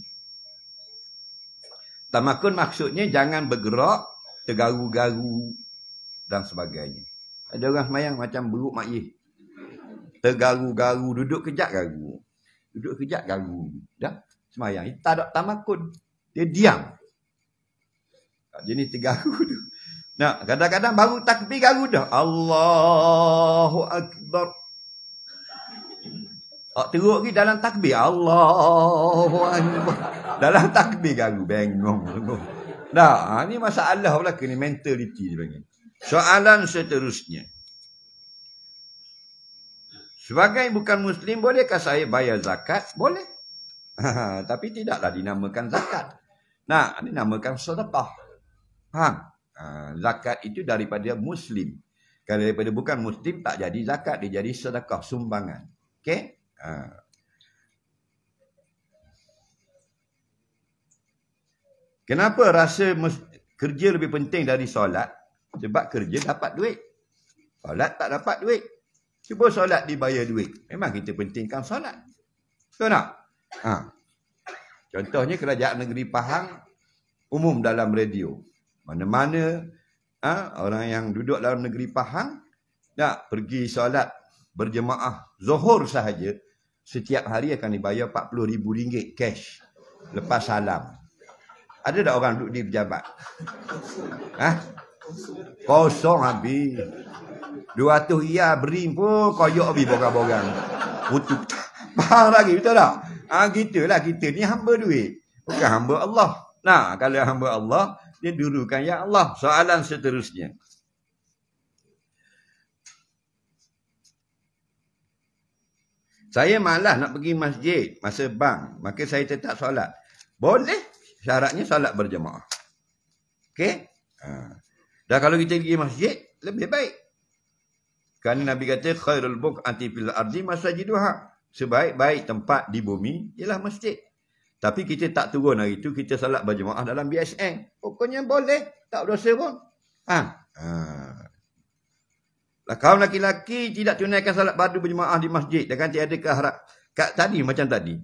[SPEAKER 1] Tamakun maksudnya jangan bergerak, tergaru-garu dan sebagainya. Ada orang semayang macam beruk makyih. Tergaru-garu, duduk kejap garu. Duduk kejap garu. Dah semayang. Tak ada tamakun. Dia diam. Jenis tergaru tu. Nah, kadang-kadang baru takbir garu dah. Allahu Akbar. Teruk lagi dalam takbir. Allahu Akbar. Dalam takbir garu. Bengong. Nah, ni masalah pula ni mentality dia panggil. Soalan seterusnya. Sebagai bukan Muslim, bolehkah saya bayar zakat? Boleh. Tapi tidaklah dinamakan zakat. Nah, dinamakan sedekah. Zakat itu daripada Muslim. Kalau daripada bukan Muslim, tak jadi zakat. Dia jadi sedekah, sumbangan. Okey? Kenapa rasa kerja lebih penting dari solat? Sebab kerja dapat duit. Solat tak dapat duit. Cuba solat dibayar duit. Memang kita pentingkan solat. Betul tak? Contohnya kerajaan negeri Pahang umum dalam radio. Mana-mana orang yang duduk dalam negeri Pahang nak pergi solat berjemaah Zuhur sahaja, setiap hari akan dibayar RM40,000 cash lepas salam. Ada tak orang duduk di pejabat? Kosong habis. 200 riyal beri pun koyok habis borang-borang. Untuk faham lagi, betul tak? Gitulah kita ni hamba duit. Bukan hamba Allah. Nah, kalau hamba Allah, dia dulukan ya Allah. Soalan seterusnya. Saya malas nak pergi masjid masa bang, maka saya tetap solat. Boleh. Syaratnya solat berjemaah. Okey? Dan kalau kita pergi masjid, lebih baik. Kerana Nabi kata, khairul buq'ati fil ardi masajiduha. Sebaik-baik tempat di bumi ialah masjid. Tapi kita tak turun hari itu, kita solat berjemaah dalam BSN. Pokoknya boleh. Tak berdosa pun. Kaum laki-laki tidak tunaikan solat fardu berjemaah di masjid. Dan tiada keharap. Tadi, macam tadi.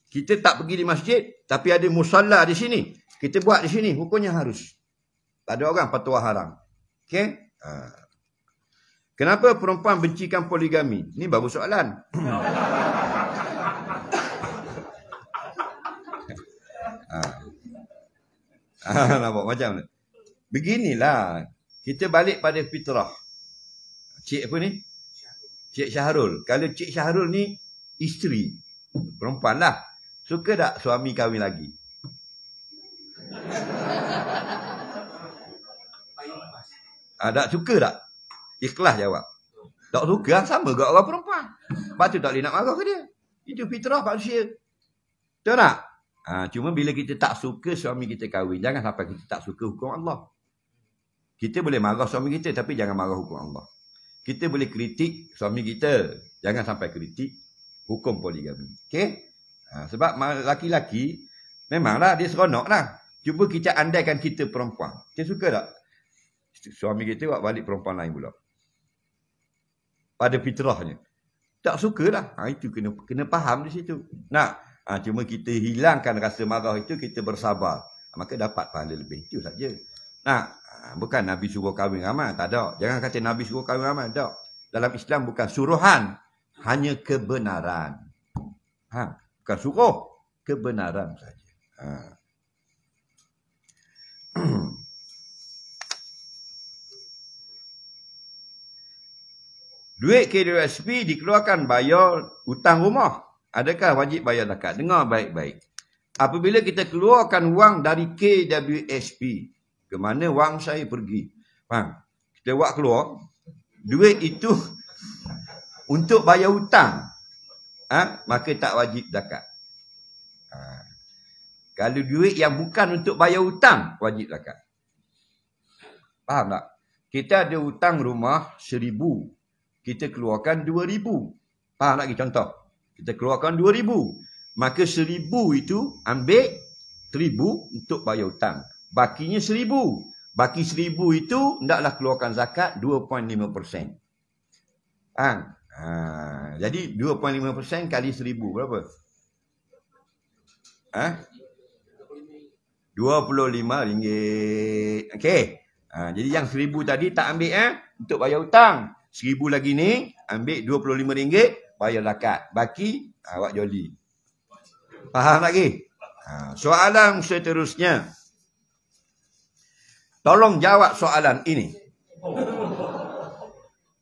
[SPEAKER 1] Kita tak pergi di masjid, tapi ada musalla di sini. Kita buat di sini, hukumnya harus. Tak ada orang fatwa haram. Okey? Kenapa perempuan bencikan poligami? Ini baru soalan. Nampak macam ni. Beginilah. Kita balik pada fitrah. Cik apa ni? Cik Syahrul. Kalau Cik Syahrul ni isteri. Perempuan lah. Suka tak suami kahwin lagi? Tak suka tak? Ikhlas jawab. Tak suka, sama juga orang perempuan. Lepas tu tak boleh nak marah ke dia. Itu fitrah manusia. Betul tak? Cuma bila kita tak suka suami kita kahwin, jangan sampai kita tak suka hukum Allah. Kita boleh marah suami kita, tapi jangan marah hukum Allah. Kita boleh kritik suami kita, jangan sampai kritik hukum poligami. Okey? Sebab laki-laki, memanglah dia seronok lah. Cuba kita andaikan kita perempuan. Kita suka tak? Suami kita buat balik perempuan lain pula. Pada fitrahnya. Tak suka lah. Itu kena faham di situ. Cuma kita hilangkan rasa marah itu, kita bersabar. Maka dapat pahala lebih. Itu saja. Bukan Nabi suruh kahwin ramai. Tak ada. Jangan kata Nabi suruh kahwin ramai. Tak. Dalam Islam bukan suruhan. Hanya kebenaran. Bukan suruh. Kebenaran saja. Duit KWSP dikeluarkan bayar hutang rumah. Adakah wajib bayar zakat? Dengar baik-baik. Apabila kita keluarkan wang dari KWSP, ke mana wang saya pergi? Kita buat keluar. Duit itu untuk bayar hutang. Maka tak wajib zakat. Kalau duit yang bukan untuk bayar hutang, wajib zakat. Faham tak? Kita ada hutang rumah 1,000. Kita keluarkan 2,000. Faham lagi contoh? Kita keluarkan 2,000. Maka 1,000 itu ambil 1,000 untuk bayar hutang. Bakinya 1,000. Baki 1,000 itu hendaklah keluarkan zakat 2.5%. Jadi 2.5% kali 1,000 berapa? RM25. Okey. Jadi yang 1,000 tadi tak ambil untuk bayar hutang. 1,000 lagi ni, ambil RM25, bayar zakat. Baki, awak joli. Faham lagi? Soalan seterusnya. Tolong jawab soalan ini.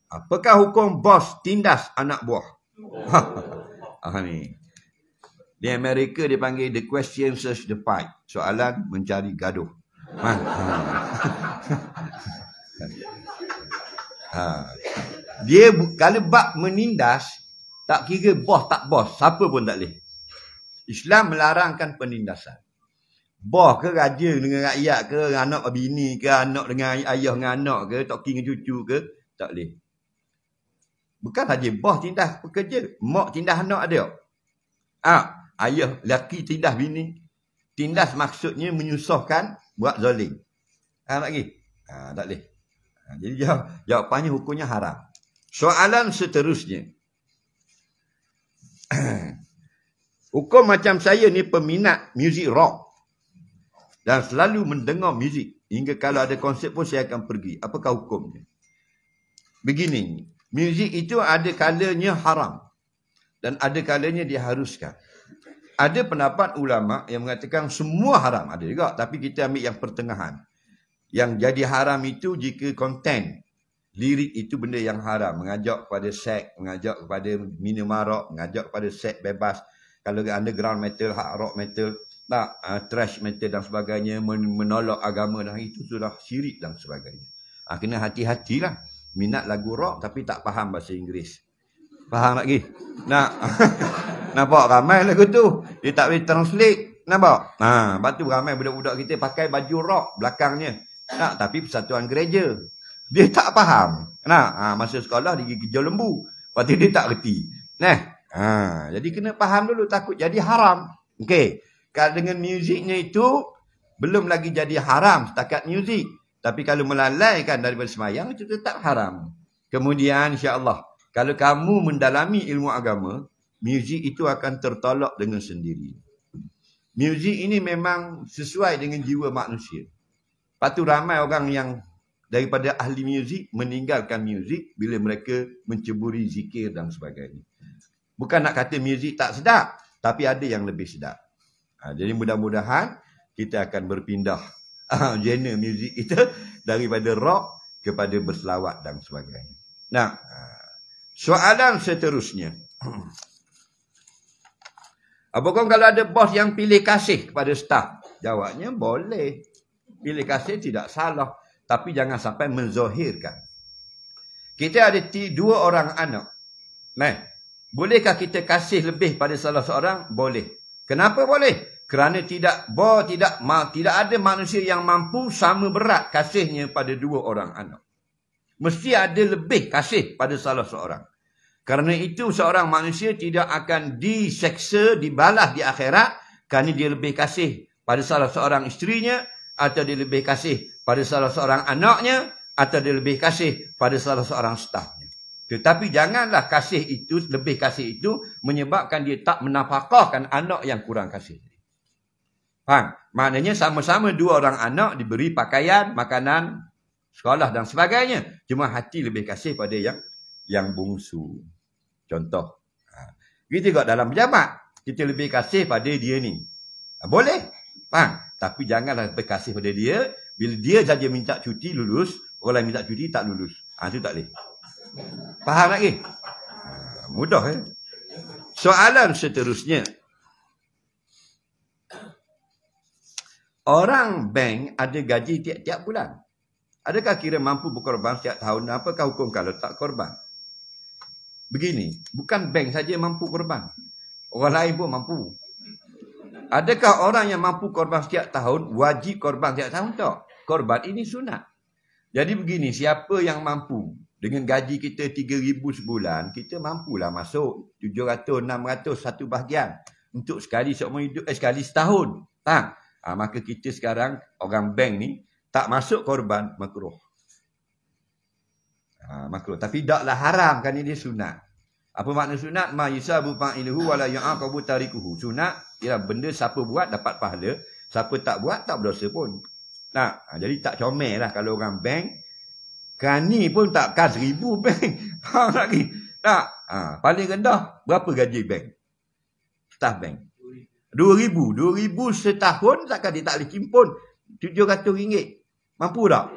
[SPEAKER 1] Apakah hukum bos tindas anak buah? Ni. Di Amerika dia panggil the question search the fight. Soalan mencari gaduh. Dia kalau bab menindas, tak kira bos tak bos, siapa pun tak boleh. Islam melarangkan penindasan. Bos ke, raja dengan rakyat ke, anak bini ke, anak dengan ayah dengan anak ke, tok king dengan cucu ke, tak boleh. Bukan saja bos tindas pekerja, mak tindas anak dia. Ayah laki tindas bini. Tindas maksudnya menyusahkan, buat zalim. Lagi? Tak boleh. Jadi jawapannya hukumnya haram. Soalan seterusnya. Hukum macam saya ni peminat muzik rock. Dan selalu mendengar muzik. Hingga kalau ada konsert pun saya akan pergi. Apakah hukumnya? Begini. Muzik itu ada kalanya haram. Dan ada kalanya diharuskan. Ada pendapat ulama yang mengatakan semua haram. Ada juga. Tapi kita ambil yang pertengahan. Yang jadi haram itu jika konten. Lirik itu benda yang haram. Mengajak kepada seks. Mengajak kepada minum arak. Mengajak kepada seks bebas. Kalau underground metal, hard rock metal. Tak, trash metal dan sebagainya, menolak agama dan itu sudah syirik dan sebagainya. Kena hati-hatilah. Minat lagu rock tapi tak faham bahasa Inggeris. Faham lagi? Nampak ramai lagu tu. Dia tak boleh translate. Nampak? Lepas tu ramai budak-budak kita pakai baju rock belakangnya. Tapi persatuan gereja. Dia tak faham. Masa sekolah dia kerja lembu. Lepas tu dia tak reti. Jadi kena faham dulu, takut jadi haram. Okey. Kalau dengan muziknya itu, belum lagi jadi haram setakat muzik. Tapi kalau melalaikan daripada semayang, itu tetap haram. Kemudian insya-Allah, kalau kamu mendalami ilmu agama, muzik itu akan tertolak dengan sendiri. Muzik ini memang sesuai dengan jiwa manusia. Lepas tu ramai orang yang daripada ahli muzik meninggalkan muzik bila mereka menceburi zikir dan sebagainya. Bukan nak kata muzik tak sedap, tapi ada yang lebih sedap. Jadi mudah-mudahan kita akan berpindah genre muzik kita daripada rock kepada berselawat dan sebagainya. Soalan seterusnya. Apakah kalau ada bos yang pilih kasih kepada staf? Jawabnya boleh. Pilih kasih tidak salah. Tapi jangan sampai menzahirkan. Kita ada 2 orang anak. Bolehkah kita kasih lebih pada salah seorang? Boleh. Kenapa boleh? Kerana tidak ada manusia yang mampu sama berat kasihnya pada 2 orang anak. Mesti ada lebih kasih pada salah seorang. Kerana itu seorang manusia tidak akan diseksa, dibalas di akhirat kerana dia lebih kasih pada salah seorang isterinya, atau dia lebih kasih pada salah seorang anaknya, atau dia lebih kasih pada salah seorang stafnya. Tetapi janganlah kasih itu, lebih kasih itu menyebabkan dia tak menafkahkan anak yang kurang kasih. Faham? Maknanya sama-sama 2 orang anak diberi pakaian, makanan, sekolah dan sebagainya. Cuma hati lebih kasih pada yang bungsu. Contoh. Kita juga dalam pejabat. Kita lebih kasih pada dia ni. Boleh. Faham? Tapi janganlah lebih kasih pada dia. Bila dia saja minta cuti lulus, orang lain minta cuti tak lulus. Itu tak boleh. Faham lagi? Mudah. Soalan seterusnya. Orang bank ada gaji tiap-tiap bulan. Adakah kira mampu berkorban setiap tahun? Apakah hukum kalau tak korban? Begini, bukan bank saja mampu korban. Orang lain pun mampu. Adakah orang yang mampu korban setiap tahun, wajib korban setiap tahun? Tak. Korban ini sunat. Jadi begini, siapa yang mampu? Dengan gaji kita 3,000 sebulan, kita mampulah masuk 700, 600, satu bahagian. Untuk sekali seumur hidup, sekali setahun. Maka kita sekarang, orang bank ni, tak masuk korban, makruh. Makruh. Tapi taklah haram, kerana dia sunat. Apa makna sunat? Ma yusabu fa'iluhu wa la yu'aqabu tarikuhu. Sunat, ialah benda siapa buat dapat pahala, siapa tak buat tak berdosa pun. Jadi tak comel lah kalau orang bank, kani pun takkan 1,000 bank. Faham lagi? Tak. Paling rendah, berapa gaji bank? Staff bank? 2,000. 2,000 setahun takkan dia tak boleh cimpun RM700. Mampu tak?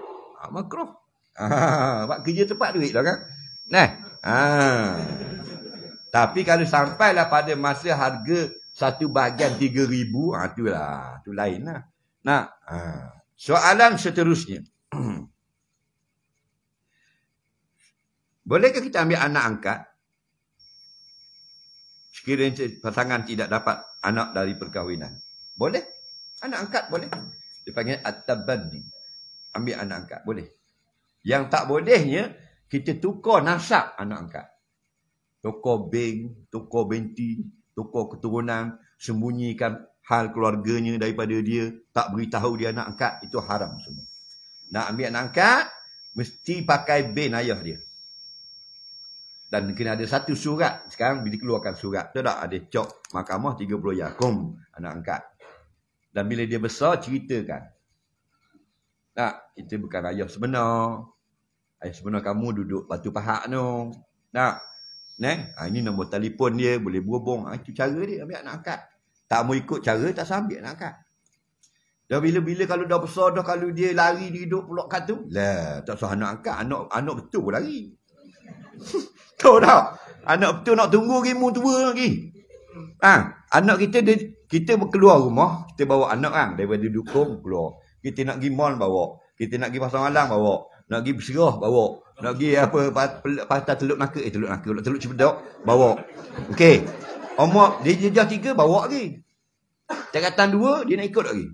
[SPEAKER 1] Makruh. Buat kerja tepat duit dah kan? Nah. Tapi kalau sampailah pada masa harga satu bahagian 3,000, itulah. Itu lain lah. Nah, soalan seterusnya. Bolehkah kita ambil anak angkat? Sekiranya pasangan tidak dapat anak dari perkahwinan. Boleh. Anak angkat boleh. Dipanggil at-tabanni. Ambil anak angkat. Boleh. Yang tak bolehnya, kita tukar nasab anak angkat. Tukar bank, tukar binti, tukar keturunan, sembunyikan hal keluarganya daripada dia, tak beritahu dia anak angkat, itu haram semua. Nak ambil anak angkat, mesti pakai bin ayah dia. Dan kena ada satu surat. Sekarang bila keluarkan surat, tu tak ada cok mahkamah 30 yakum anak angkat. Dan bila dia besar, ceritakan. Tak, kita bukan ayah sebenar. Ayah sebenar kamu duduk Batu Pahat tu. Tak, ini nombor telefon dia, boleh berhubung. Itu cara dia ambil anak angkat. Tak mau ikut cara, tak sambil anak angkat. Dan bila-bila kalau dah besar dah, kalau dia lari dia duduk pulak kat tu, lah, tak usah anak angkat. Anak betul pun lari. Tahu tak? Anak betul nak tunggu rimu tua lagi. Anak kita keluar rumah, kita bawa anak kan daripada dukung keluar. Kita nak pergi mall bawa, kita nak pergi pasar malam bawa, nak pergi berserah bawa, nak pergi apa patah Teluk Naka, Teluk Cipedok bawa. Okey. Umur dia jejak 3 bawa lagi. Tingkatan 2 dia nak ikut lagi.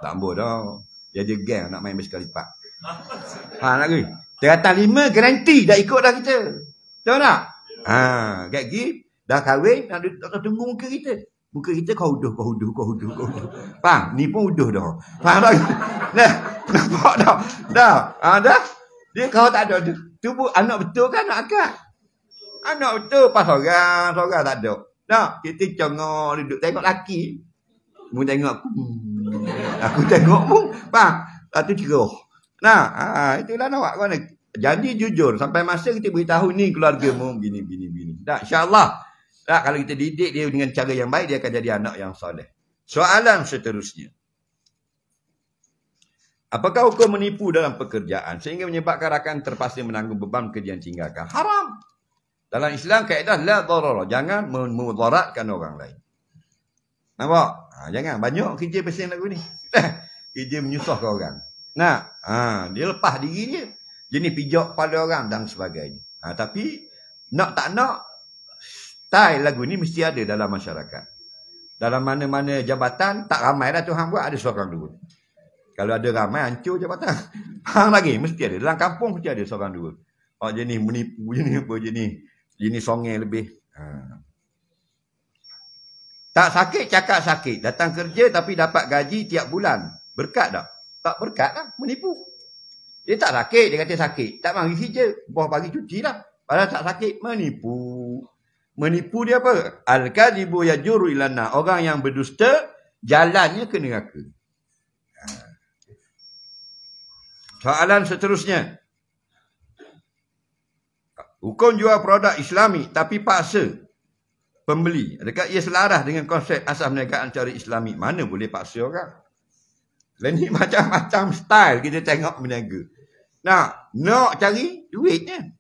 [SPEAKER 1] Tak ambo dah. Dia ada geng nak main basikal lipat. Nak pergi. Tingkatan 5 garanti dah ikut dah kita. Tahu tak? Kat gini dah kahwin, nak tunggu muka kita. Muka kita kau uduh. Faham? Ni pun uduh dah. Faham tak? Nah, nampak dah. Dah. Dia kau tak ada. Tu pun anak betul kan anak akak? Anak betul pas seorang tak ada. Nah, kita congok duduk tengok laki. Mu tengok aku. Aku tengok mu. Faham? Tu cerah. Nah, itulah nak buat. Jadi jujur sampai masa kita beritahu ni keluarga mu gini. Tak, insya-Allah. Tak, kalau kita didik dia dengan cara yang baik, dia akan jadi anak yang soleh. Soalan seterusnya. Apakah hukum menipu dalam pekerjaan sehingga menyebabkan rakan terpaksa menanggung beban kerja yang tinggalkan? Haram. Dalam Islam kaedah la darara, jangan memudaratkan orang lain. Nampak? Jangan banyak kerja pasal lagu ni. Kerja menyusahkan orang. Dia lepas diri dia. Jenis pijak pada orang dan sebagainya. Tapi nak tak nak, style lagu ni mesti ada dalam masyarakat. Dalam mana-mana jabatan, tak ramai dah Tuhan buat, ada seorang dua. Kalau ada ramai, hancur jabatan. Hang lagi, mesti ada. Dalam kampung mesti ada seorang dua. Jenis menipu, jenis songeng lebih. Tak sakit, cakap sakit. Datang kerja tapi dapat gaji tiap bulan. Berkat tak? Tak berkat lah, menipu. Dia tak sakit, dia kata sakit. Tak mari kerja, buah pagi cuti lah. Padahal tak sakit, menipu. Menipu dia apa? Al-kadhibu yajuru ilana. Orang yang berdusta, jalannya ke neraka. Soalan seterusnya. Hukum jual produk Islami tapi paksa pembeli. Adakah ia selaras dengan konsep asas perniagaan cara Islami? Mana boleh paksa orang? Ini macam-macam style kita tengok berniaga. Nak cari duitnya.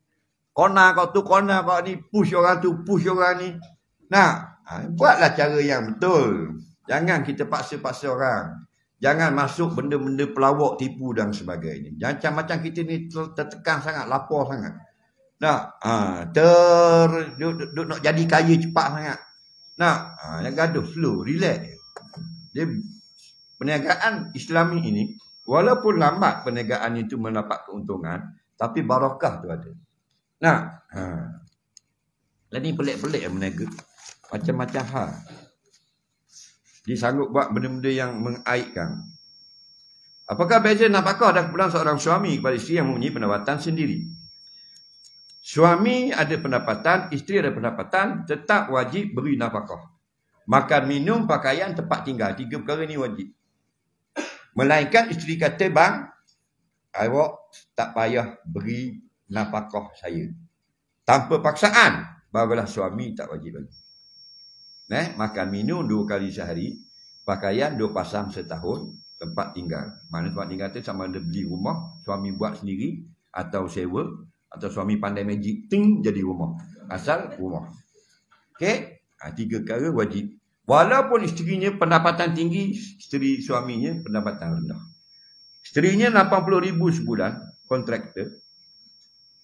[SPEAKER 1] Kona kau tu, kona kau ni, push orang tu, push orang ni. Buatlah cara yang betul. Jangan kita paksa-paksa orang. Jangan masuk benda-benda pelawak, tipu dan sebagainya. Macam-macam kita ni tertekan sangat, lapar sangat. Duk nak jadi kaya cepat sangat. Yang gaduh, slow, relax. Dia perniagaan Islami ini, walaupun lambat perniagaan itu mendapat keuntungan, tapi barakah tu ada. Dan ni pelik-pelik yang berniaga. Macam-macam hal. Dia sanggup buat benda-benda yang mengaitkan. Apakah beza nafkah dan keperluan seorang suami kepada isteri yang mempunyai pendapatan sendiri? Suami ada pendapatan, isteri ada pendapatan, tetap wajib beri nafkah. Makan, minum, pakaian, tempat tinggal. 3 perkara ni wajib. Melainkan isteri kata, bang, awak tak payah beri nafkah saya. Tanpa paksaan, barulah suami tak wajib bagi. Makan minum 2 kali sehari, pakaian 2 pasang setahun, tempat tinggal. Mana tempat tinggal tu sama ada beli rumah, suami buat sendiri atau sewa, atau suami pandai magic ting jadi rumah. Asal rumah. Okey? 3 perkara wajib. Walaupun isterinya pendapatan tinggi, isteri suaminya pendapatan rendah. Isterinya 80,000 sebulan, kontraktor.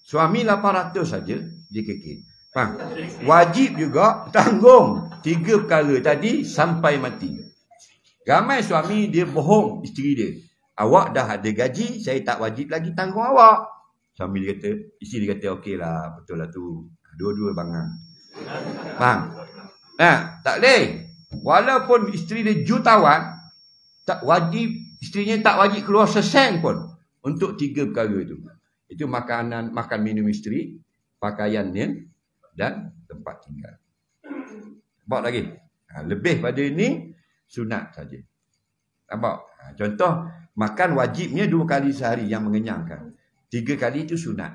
[SPEAKER 1] Suami 800 saja, dia kekil. Wajib juga tanggung 3 perkara tadi sampai mati. Ramai suami dia bohong isteri dia. Awak dah ada gaji, saya tak wajib lagi tanggung awak. Suami dia kata, isteri dia kata, okeylah, betul lah tu. Dua-dua bangang. Tak boleh. Walaupun isteri dia jutawan, tak wajib, isterinya tak wajib keluar sesen pun untuk 3 perkara itu. Itu makan minum isteri, pakaiannya dan tempat tinggal. Nampak lagi? Lebih pada ini sunat saja. Nampak? Contoh, makan wajibnya 2 kali sehari yang mengenyangkan. 3 kali itu sunat.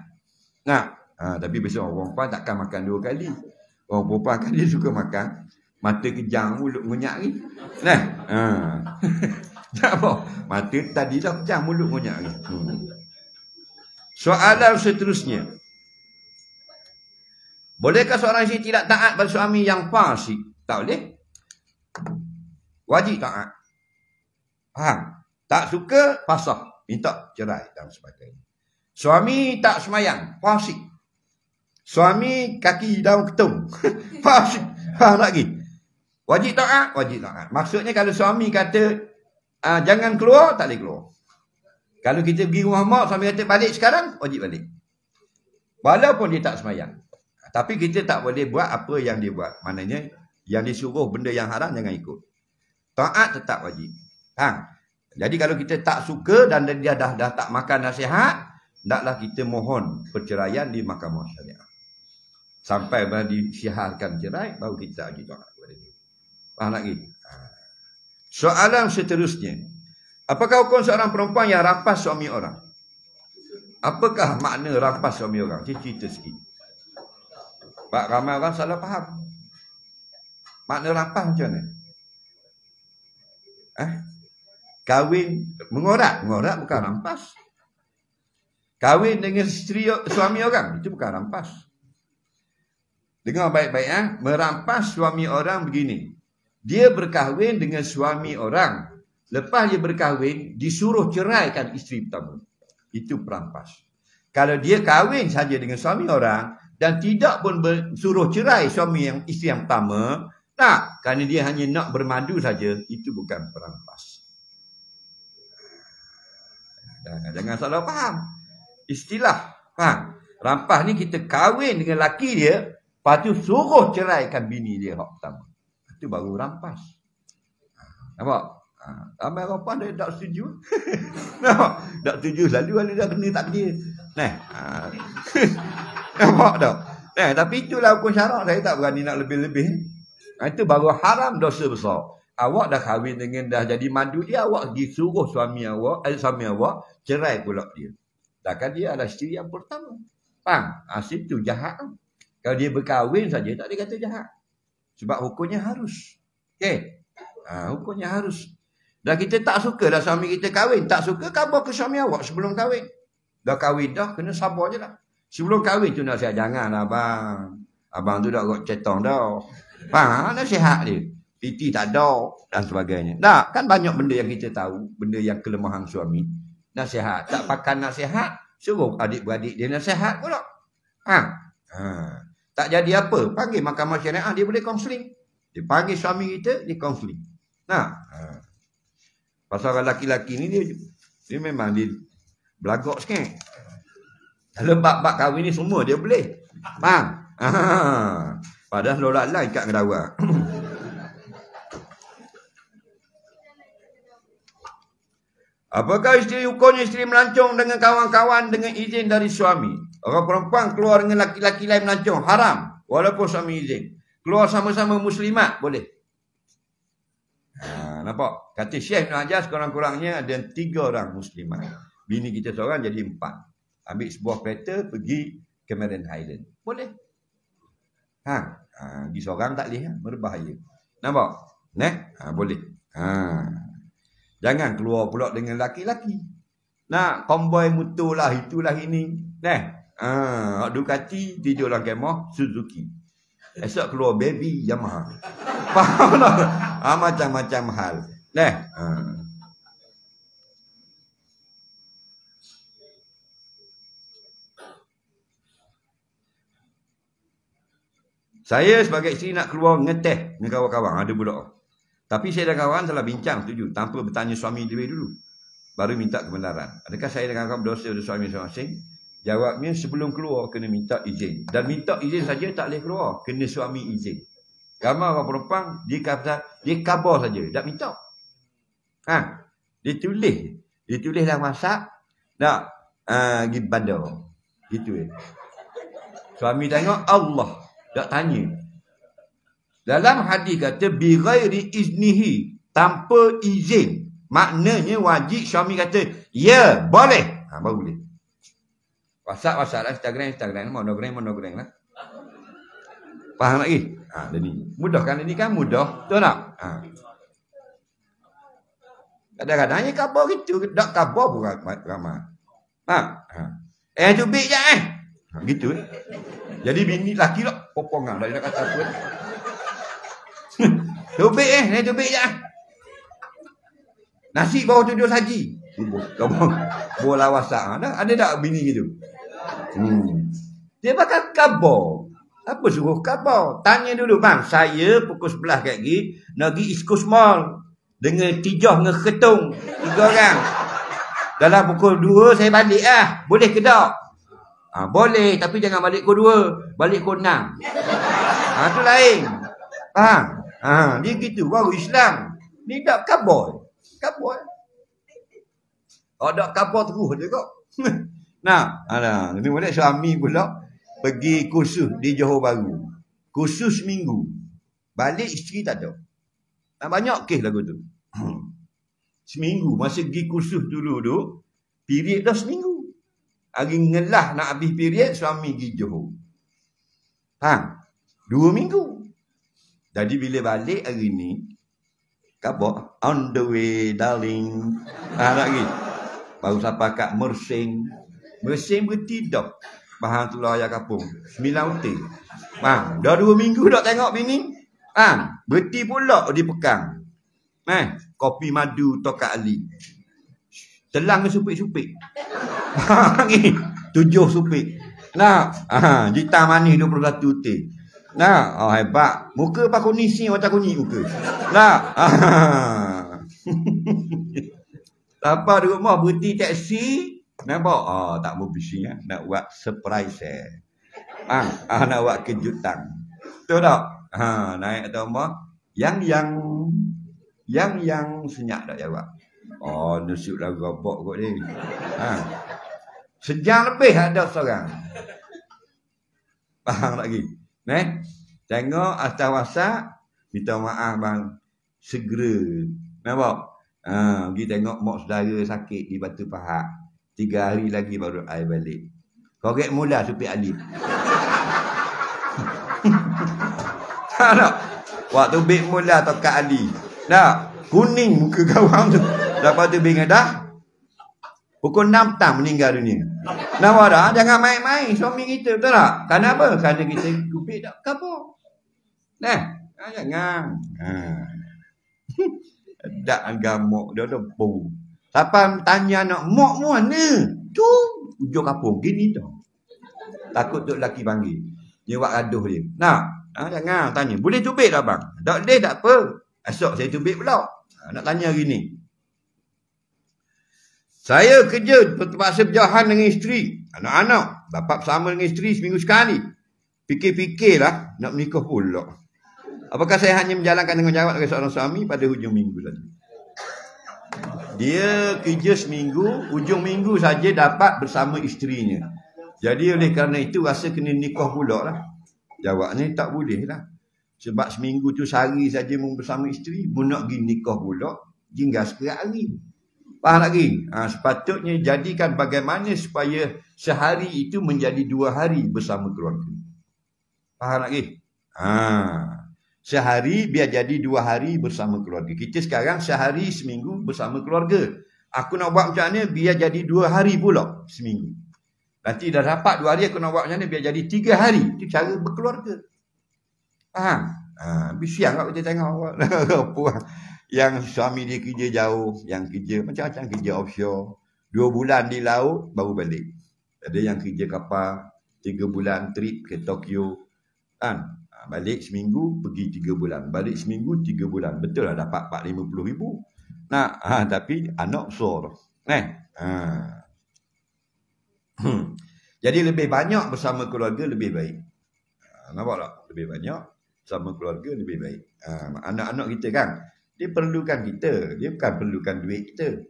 [SPEAKER 1] Tapi biasa orang perempuan takkan makan 2 kali. Orang perempuan kan dia suka makan mata kejang, mulut ngonyak ni. Tak apa. Mata tadi dah kejang, mulut ngonyak ni. Soalan seterusnya. Bolehkah seorang isteri tidak taat pada suami yang fasik? Tak boleh. Wajib taat. Tak suka, fasakh. Minta cerai dan sebagainya. Suami tak semayang, fasik. Suami kaki daun ketum, fasik. Lagi. Wajib taat, wajib taat. Maksudnya kalau suami kata jangan keluar, tak boleh keluar. Kalau kita pergi rumah mak, suami kata balik sekarang, wajib balik. Walaupun dia tak semayang. Tapi kita tak boleh buat apa yang dia buat. Maknanya, yang disuruh benda yang haram, jangan ikut. Taat tetap wajib. Jadi kalau kita tak suka dan dia dah tak makan nasihat, hendaklah kita mohon perceraian di mahkamah syariah. Sampai disiharkan cerai, baru kita lagi taat kepada dia. Faham lagi? Soalan seterusnya. Apakah hukum seorang perempuan yang rampas suami orang? Apakah makna rampas suami orang? Cerita sikit. Pak, ramai orang salah faham. Makna rampas macam mana? Kahwin, mengorat. Mengorat bukan rampas. Kahwin dengan suami orang, itu bukan rampas. Dengar baik-baik, merampas suami orang begini. Dia berkahwin dengan suami orang. Lepas dia berkahwin, disuruh ceraikan isteri pertama. Itu perampas. Kalau dia kahwin saja dengan suami orang dan tidak pun suruh cerai isteri yang pertama, kerana dia hanya nak bermadu saja, itu bukan perampas. Jangan salah faham. Istilah. Rampas ni kita kahwin dengan laki dia, lepas tu suruh ceraikan bini dia hak pertama. Itu baru rampas. Nampak? Ramai orang pun dia tak setuju. Tak setuju selalu dia dah kena tak dia. Nampak tak? Tapi itulah hukum syarak. Saya tak berani nak lebih-lebih. Itu baru haram, dosa besar. Awak dah kahwin dengan dah jadi madu dia, awak disuruh suami awak cerai pula dia. Takkan dia adalah isteri yang pertama. Faham? Situ jahat. Kalau dia berkahwin saja tak dikata jahat. Sebab hukumnya harus. Okey. Hukumnya harus. Dan kita tak suka dah suami kita kahwin. Tak suka, khabar ke suami awak sebelum kahwin. Dah kahwin dah, kena sabar je lah. Sebelum kahwin tu nasihat, jangan abang. Abang tu dah kot cetong dah. Faham? Nasihat dia. Piti tak ada dan sebagainya. Tak, kan banyak benda yang kita tahu. Benda yang kelemahan suami. Nasihat. Tak pakai nasihat, suruh adik-beradik dia nasihat pula. Tak jadi apa. Panggil mahkamah syariah, dia boleh kaunseling. Dia panggil suami kita, dia kaunseling. Pasal lelaki-lelaki ni dia memang dia belagak sikit. Dalam bab-bab kahwin ni semua dia boleh. Faham? Padahal lorak lain kat ngedawa. Apakah hukumnya isteri melancong dengan kawan-kawan dengan izin dari suami? Orang perempuan keluar dengan laki-laki lain melancong, haram. Walaupun suami izin. Keluar sama-sama muslimat, boleh. Nampak? Kata Syekh Ibn Hajar, sekurang-kurangnya ada 3 orang muslimat. Bini kita seorang jadi 4. Ambil sebuah kereta, pergi ke Marin Highland. Boleh. Pergi seorang tak boleh, berbahaya. Nampak? Boleh. Jangan keluar pula dengan laki-laki. Nak konvoi motor lah, itulah ini. Ducati, tidur dalam kemah, Suzuki. Esok keluar baby, Yamaha. Faham tak? Macam-macam hal. Saya sebagai isteri nak keluar ngeteh dengan kawan-kawan. Ada pula. Tapi saya dan kawan telah bincang setuju. Tanpa bertanya suami dia dulu. Baru minta kebenaran. Adakah saya dengan kawan berdosa dari suami masing-masing? Jawabnya sebelum keluar kena minta izin. Dan minta izin saja tak boleh keluar. Kena suami izin. Ramai orang perempuan, dia kabar saja. Tak minta. Dia tulis. Dia tulis dalam WhatsApp. Tak. Pergi bandar. Gitu. Suami tengok Allah. Tak tanya. Dalam hadis kata bi ghairi iznihi, tanpa izin. Maknanya wajib suami kata ya, boleh. Baru boleh. WhatsApp lah, Instagram, monogram lah. Faham lagi? Jadi mudah kan, ini kan mudah. Betul tak? Kadang-kadang khabar gitu, tak khabar pun ramai. Tubik je gitu. Jadi bini laki lah popongan dah dia nak kata apa. Tubik tubik je. Nasi bawa tujuh saji. Bola WhatsApp. Ada tak bini gitu? Dia bakal khabar. Apa suruh khabar? Tanya dulu, bang, saya pukul 11 kat pergi nak pergi East Coast Mall dengan Tijah dengan Ketung 3 orang. Dalam pukul 2 saya balik boleh ke tak? Boleh, tapi jangan balik pukul 2, balik pukul 6. Tu lain. Faham? Dia gitu baru Islam. Ni tak khabar. Khabar. Tak khabar terus dia kok. Ini boleh suami pula pergi kursus di Johor Bahru. Kursus seminggu. Balik isteri tak ada. Banyak kes lagu tu. Seminggu. Masa pergi kursus dulu tu, period dah seminggu. Hari ngelah nak habis period, suami pergi Johor. 2 minggu. Jadi bila balik hari ni, khabar, on the way darling. Lagi. Baru sampai kat Mersing. Mersing bertidak. Bahan tu lah ayah kapung. 9 hotel. Dah 2 minggu tak tengok bini. Berti pula di Pekang. Kopi madu Tokat Ali. Telang ke supik-supik. 7 supik. Jita manis 21 hotel. Hebat. Muka pak kuning sini macam kuning muka. Sampai di rumah berhenti taksi. Nampak? Tak mau bising nak buat surprise nak buat kejutan. Betul tak? Naik atas rumah. Yang senyap tak jawab. Nasib dah gabak kot ni. Sejam lebih ada seorang. Faham lagi? Tengok atas WhatsApp, minta maaf bang, segera. Nampak? Pergi tengok mak saudara sakit di Batu Pahat. 3 hari lagi baru air balik. Korek mula supir alif. Tak. Waktu beg mula Tokat Ali. Kuning muka kawan tu. Lepas tu bingung dah. Pukul 6 petang meninggal dunia. Nampak dah? Jangan main-main suami kita. Betul tak? Kenapa? Kerana kita kupik tak kapur. Jangan. Tak gamuk. Dia lempu. Siapa tanya anak, mak mana? Tu. Ujung kapur. Gini tau. Takut tu lelaki panggil. Dia buat gaduh dia. Jangan tanya. Boleh tubik tak bang? Tak boleh tak apa. Esok saya tubik pula. Nak tanya hari ni. Saya kerja terpaksa berjauhan dengan isteri. Anak-anak. Bapa bersama dengan isteri seminggu sekali. Fikir-fikirlah nak menikah pula. Apakah saya hanya menjalankan tanggungjawab sebagai seorang suami pada hujung minggu saja? Dia kerja seminggu, hujung minggu saja dapat bersama isterinya. Jadi oleh kerana itu rasa kena nikah pula lah. Jawabnya tak boleh lah. Sebab seminggu tu sehari saja bersama isteri. Mu nak pergi nikah pula, jinggas ke hari. Faham lagi? Sepatutnya jadikan bagaimana supaya sehari itu menjadi 2 hari bersama keluarga. Faham lagi? Sehari biar jadi 2 hari bersama keluarga. Kita sekarang sehari seminggu bersama keluarga. Aku nak buat macam mana biar jadi 2 hari pula seminggu. Nanti dah dapat 2 hari aku nak buat macam mana biar jadi 3 hari. Itu cara berkeluarga. Faham? Siang kat kita tengok yang suami dia kerja jauh, yang kerja macam-macam, kerja offshore, 2 bulan di laut baru balik. Ada yang kerja kapal 3 bulan trip ke Tokyo kan. Balik seminggu pergi 3 bulan, balik seminggu 3 bulan. Betul lah dapat 450 ribu. Nah, tapi anak besar. Jadi lebih banyak bersama keluarga lebih baik. Nampak tak? Lebih banyak bersama keluarga lebih baik. Anak-anak kita kan, dia perlukan kita. Dia bukan perlukan duit kita.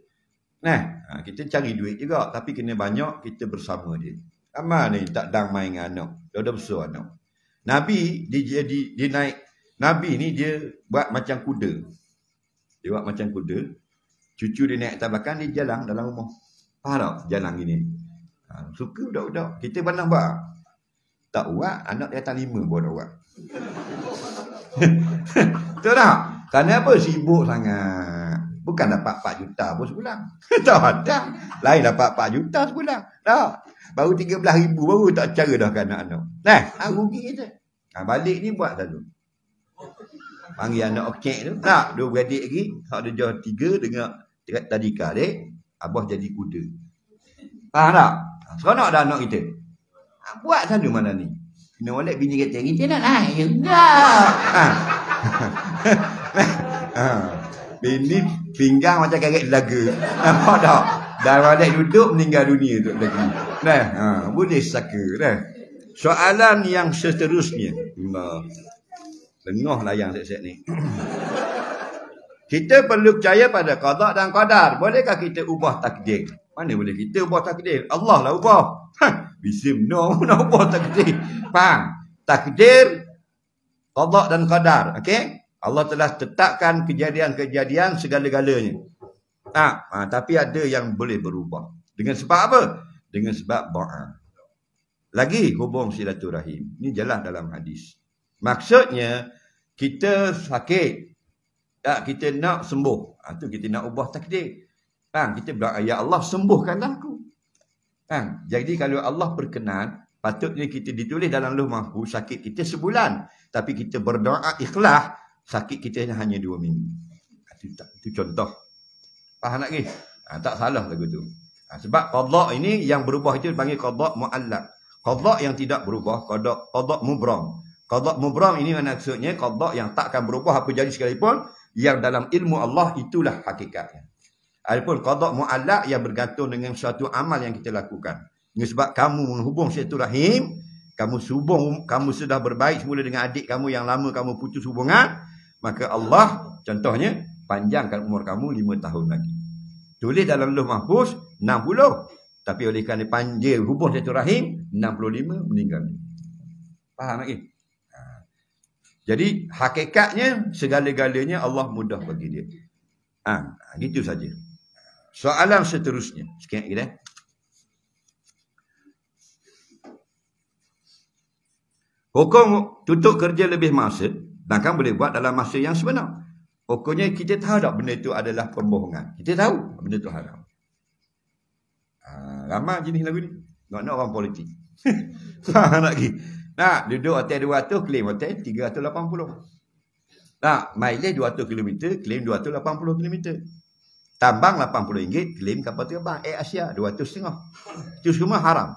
[SPEAKER 1] Kita cari duit juga. Tapi kena banyak kita bersama dia. Ramai ni tak dang main dengan anak. Dah besar anak. Nabi, dia naik. Nabi ni dia buat macam kuda. Dia buat macam kuda. Cucu dia naik atas belakang, dia jalan dalam rumah. Faham tak? Jalan gini. Suka budak-budak. Kita pernah buat. Tak buat, anak dia atas 5 baru buat. Betul tak? Kerana apa? Sibuk sangat. Bukan dapat 4 juta pun sebulan. Tak ada. Lain dapat 4 juta sebulan. Tak. Baru 13,000 baru tak cara dah ke anak-anak. Rugi kita. Balik ni buat satu. Panggil anak okek tu. Tak, 2 beradik lagi. Hak dia jauh 3 dengan tadika dek. Abah jadi kuda. Faham tak? Seronok dah anak kita. Buat satu mana ni. Kena oleh bini kata, kita nak naik juga. Bini pinggang macam karet laga. Nampak tak? Dah balik duduk meninggal dunia tu lagi. Boleh saka. Soalan yang seterusnya. Tengah layang set-set ni. Kita perlu percaya pada qada dan qadar. Bolehkah kita ubah takdir? Mana boleh kita ubah takdir? Allah lah ubah. Bisa nak ubah takdir. Faham? Takdir, qada dan qadar. Okey? Allah telah tetapkan kejadian-kejadian segala-galanya. Tapi ada yang boleh berubah. Dengan sebab apa? Dengan sebab doa. Lagi hubung silaturahim. Ini jelas dalam hadis. Maksudnya, kita sakit. Kita nak sembuh. Itu kita nak ubah takdir. Kita berdoa, ya Allah sembuhkanlah aku. Jadi kalau Allah berkenan, patutnya kita ditulis dalam Lauh Mahfuz sakit kita sebulan. Tapi kita berdoa ikhlas, sakit kita hanya 2 minggu. Itu contoh. Faham lagi? Tak salah lagu tu. Sebab qada ini yang berubah itu dipanggil qada mu'allaq. Qada yang tidak berubah, qada mubram. Qada mubram ini maksudnya qada yang takkan berubah apa jadi sekalipun, yang dalam ilmu Allah itulah hakikatnya. Adapun qada mu'allaq yang bergantung dengan suatu amal yang kita lakukan. Sebab kamu menghubung silaturahim, kamu sudah berbaik semula dengan adik kamu yang lama kamu putus hubungan, maka Allah contohnya panjangkan umur kamu 5 tahun lagi. Tulis dalam Lauh Mahfuz 60. Tapi oleh kerana panjang hubung silaturahim 65 meninggal. Faham lagi? Jadi hakikatnya segala-galanya Allah mudah bagi dia. Gitu saja. Soalan seterusnya. Sekian lagi dah. Hukum tutup kerja lebih masa, bahkan boleh buat dalam masa yang sebenar. Hukumnya kita tahu tak benda itu adalah pembohongan. Kita tahu benda itu haram. Ramai jenis lagu ni. Nak orang politik. Faham lagi. Duduk hotel 200, claim hotel 380. Mileage 200 km, claim 280 km. Tambang RM80, claim kapal terbang Air Asia 200.5. Itu semua haram.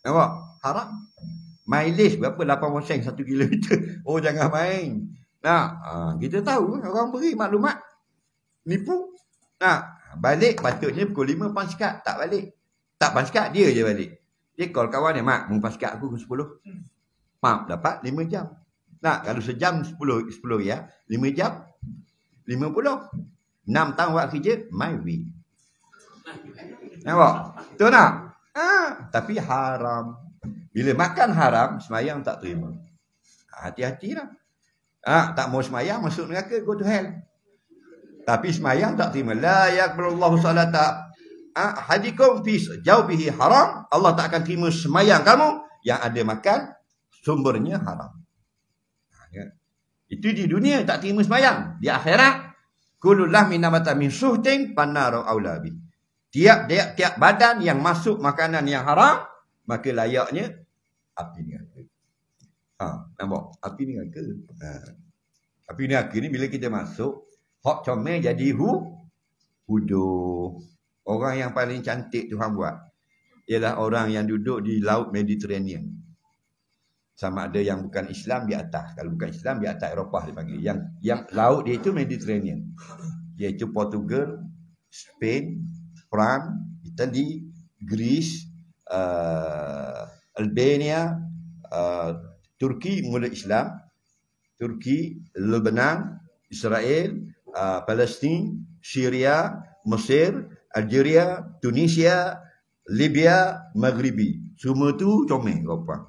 [SPEAKER 1] Nampak? Haram. Mileage berapa? 80 sen 1 km. Oh, jangan main. Kita tahu orang beri maklumat. Nipu. Balik patutnya pukul 5 pansekat. Tak balik. Tak pansekat, dia je balik. Dia call kawan dia, mak, pansekat aku pukul 10. Mak, dapat 5 jam. Kalau sejam 10 ya, 5 jam 50. 6 tahun buat kerja, my way. Nampak? Betul tak? Tapi haram. Bila makan haram, semayang tak terima. Hati-hatilah. Tak mau semayang, masuk neraka, go to hell. Tapi semayang tak terima. La yaqbalullahu salata hadikum fi jawbihi haram. Allah tak akan terima semayang kamu yang ada makan, sumbernya haram. Itu di dunia tak terima sembahyang. Di akhirat, kullu lahmin nabata min suhtin fannaru aula bi. Tiap badan yang masuk makanan yang haram, maka layaknya api neraka. Nampak? Api neraka. Api neraka ni bila kita masuk, hok comel jadi huduh. Orang yang paling cantik Tuhan buat ialah orang yang duduk di laut Mediterranean. Sama ada yang bukan Islam di atas. Kalau bukan Islam di atas Eropah dipanggil. Yang laut dia itu Mediterranean. Iaitu Portugal, Spain, France, Italy, Greece, Albania, Turki mula Islam, Turki, Lebanon, Israel, Palestin, Syria, Mesir, Algeria, Tunisia, Libya, Maghribi. Semua tu comel apa?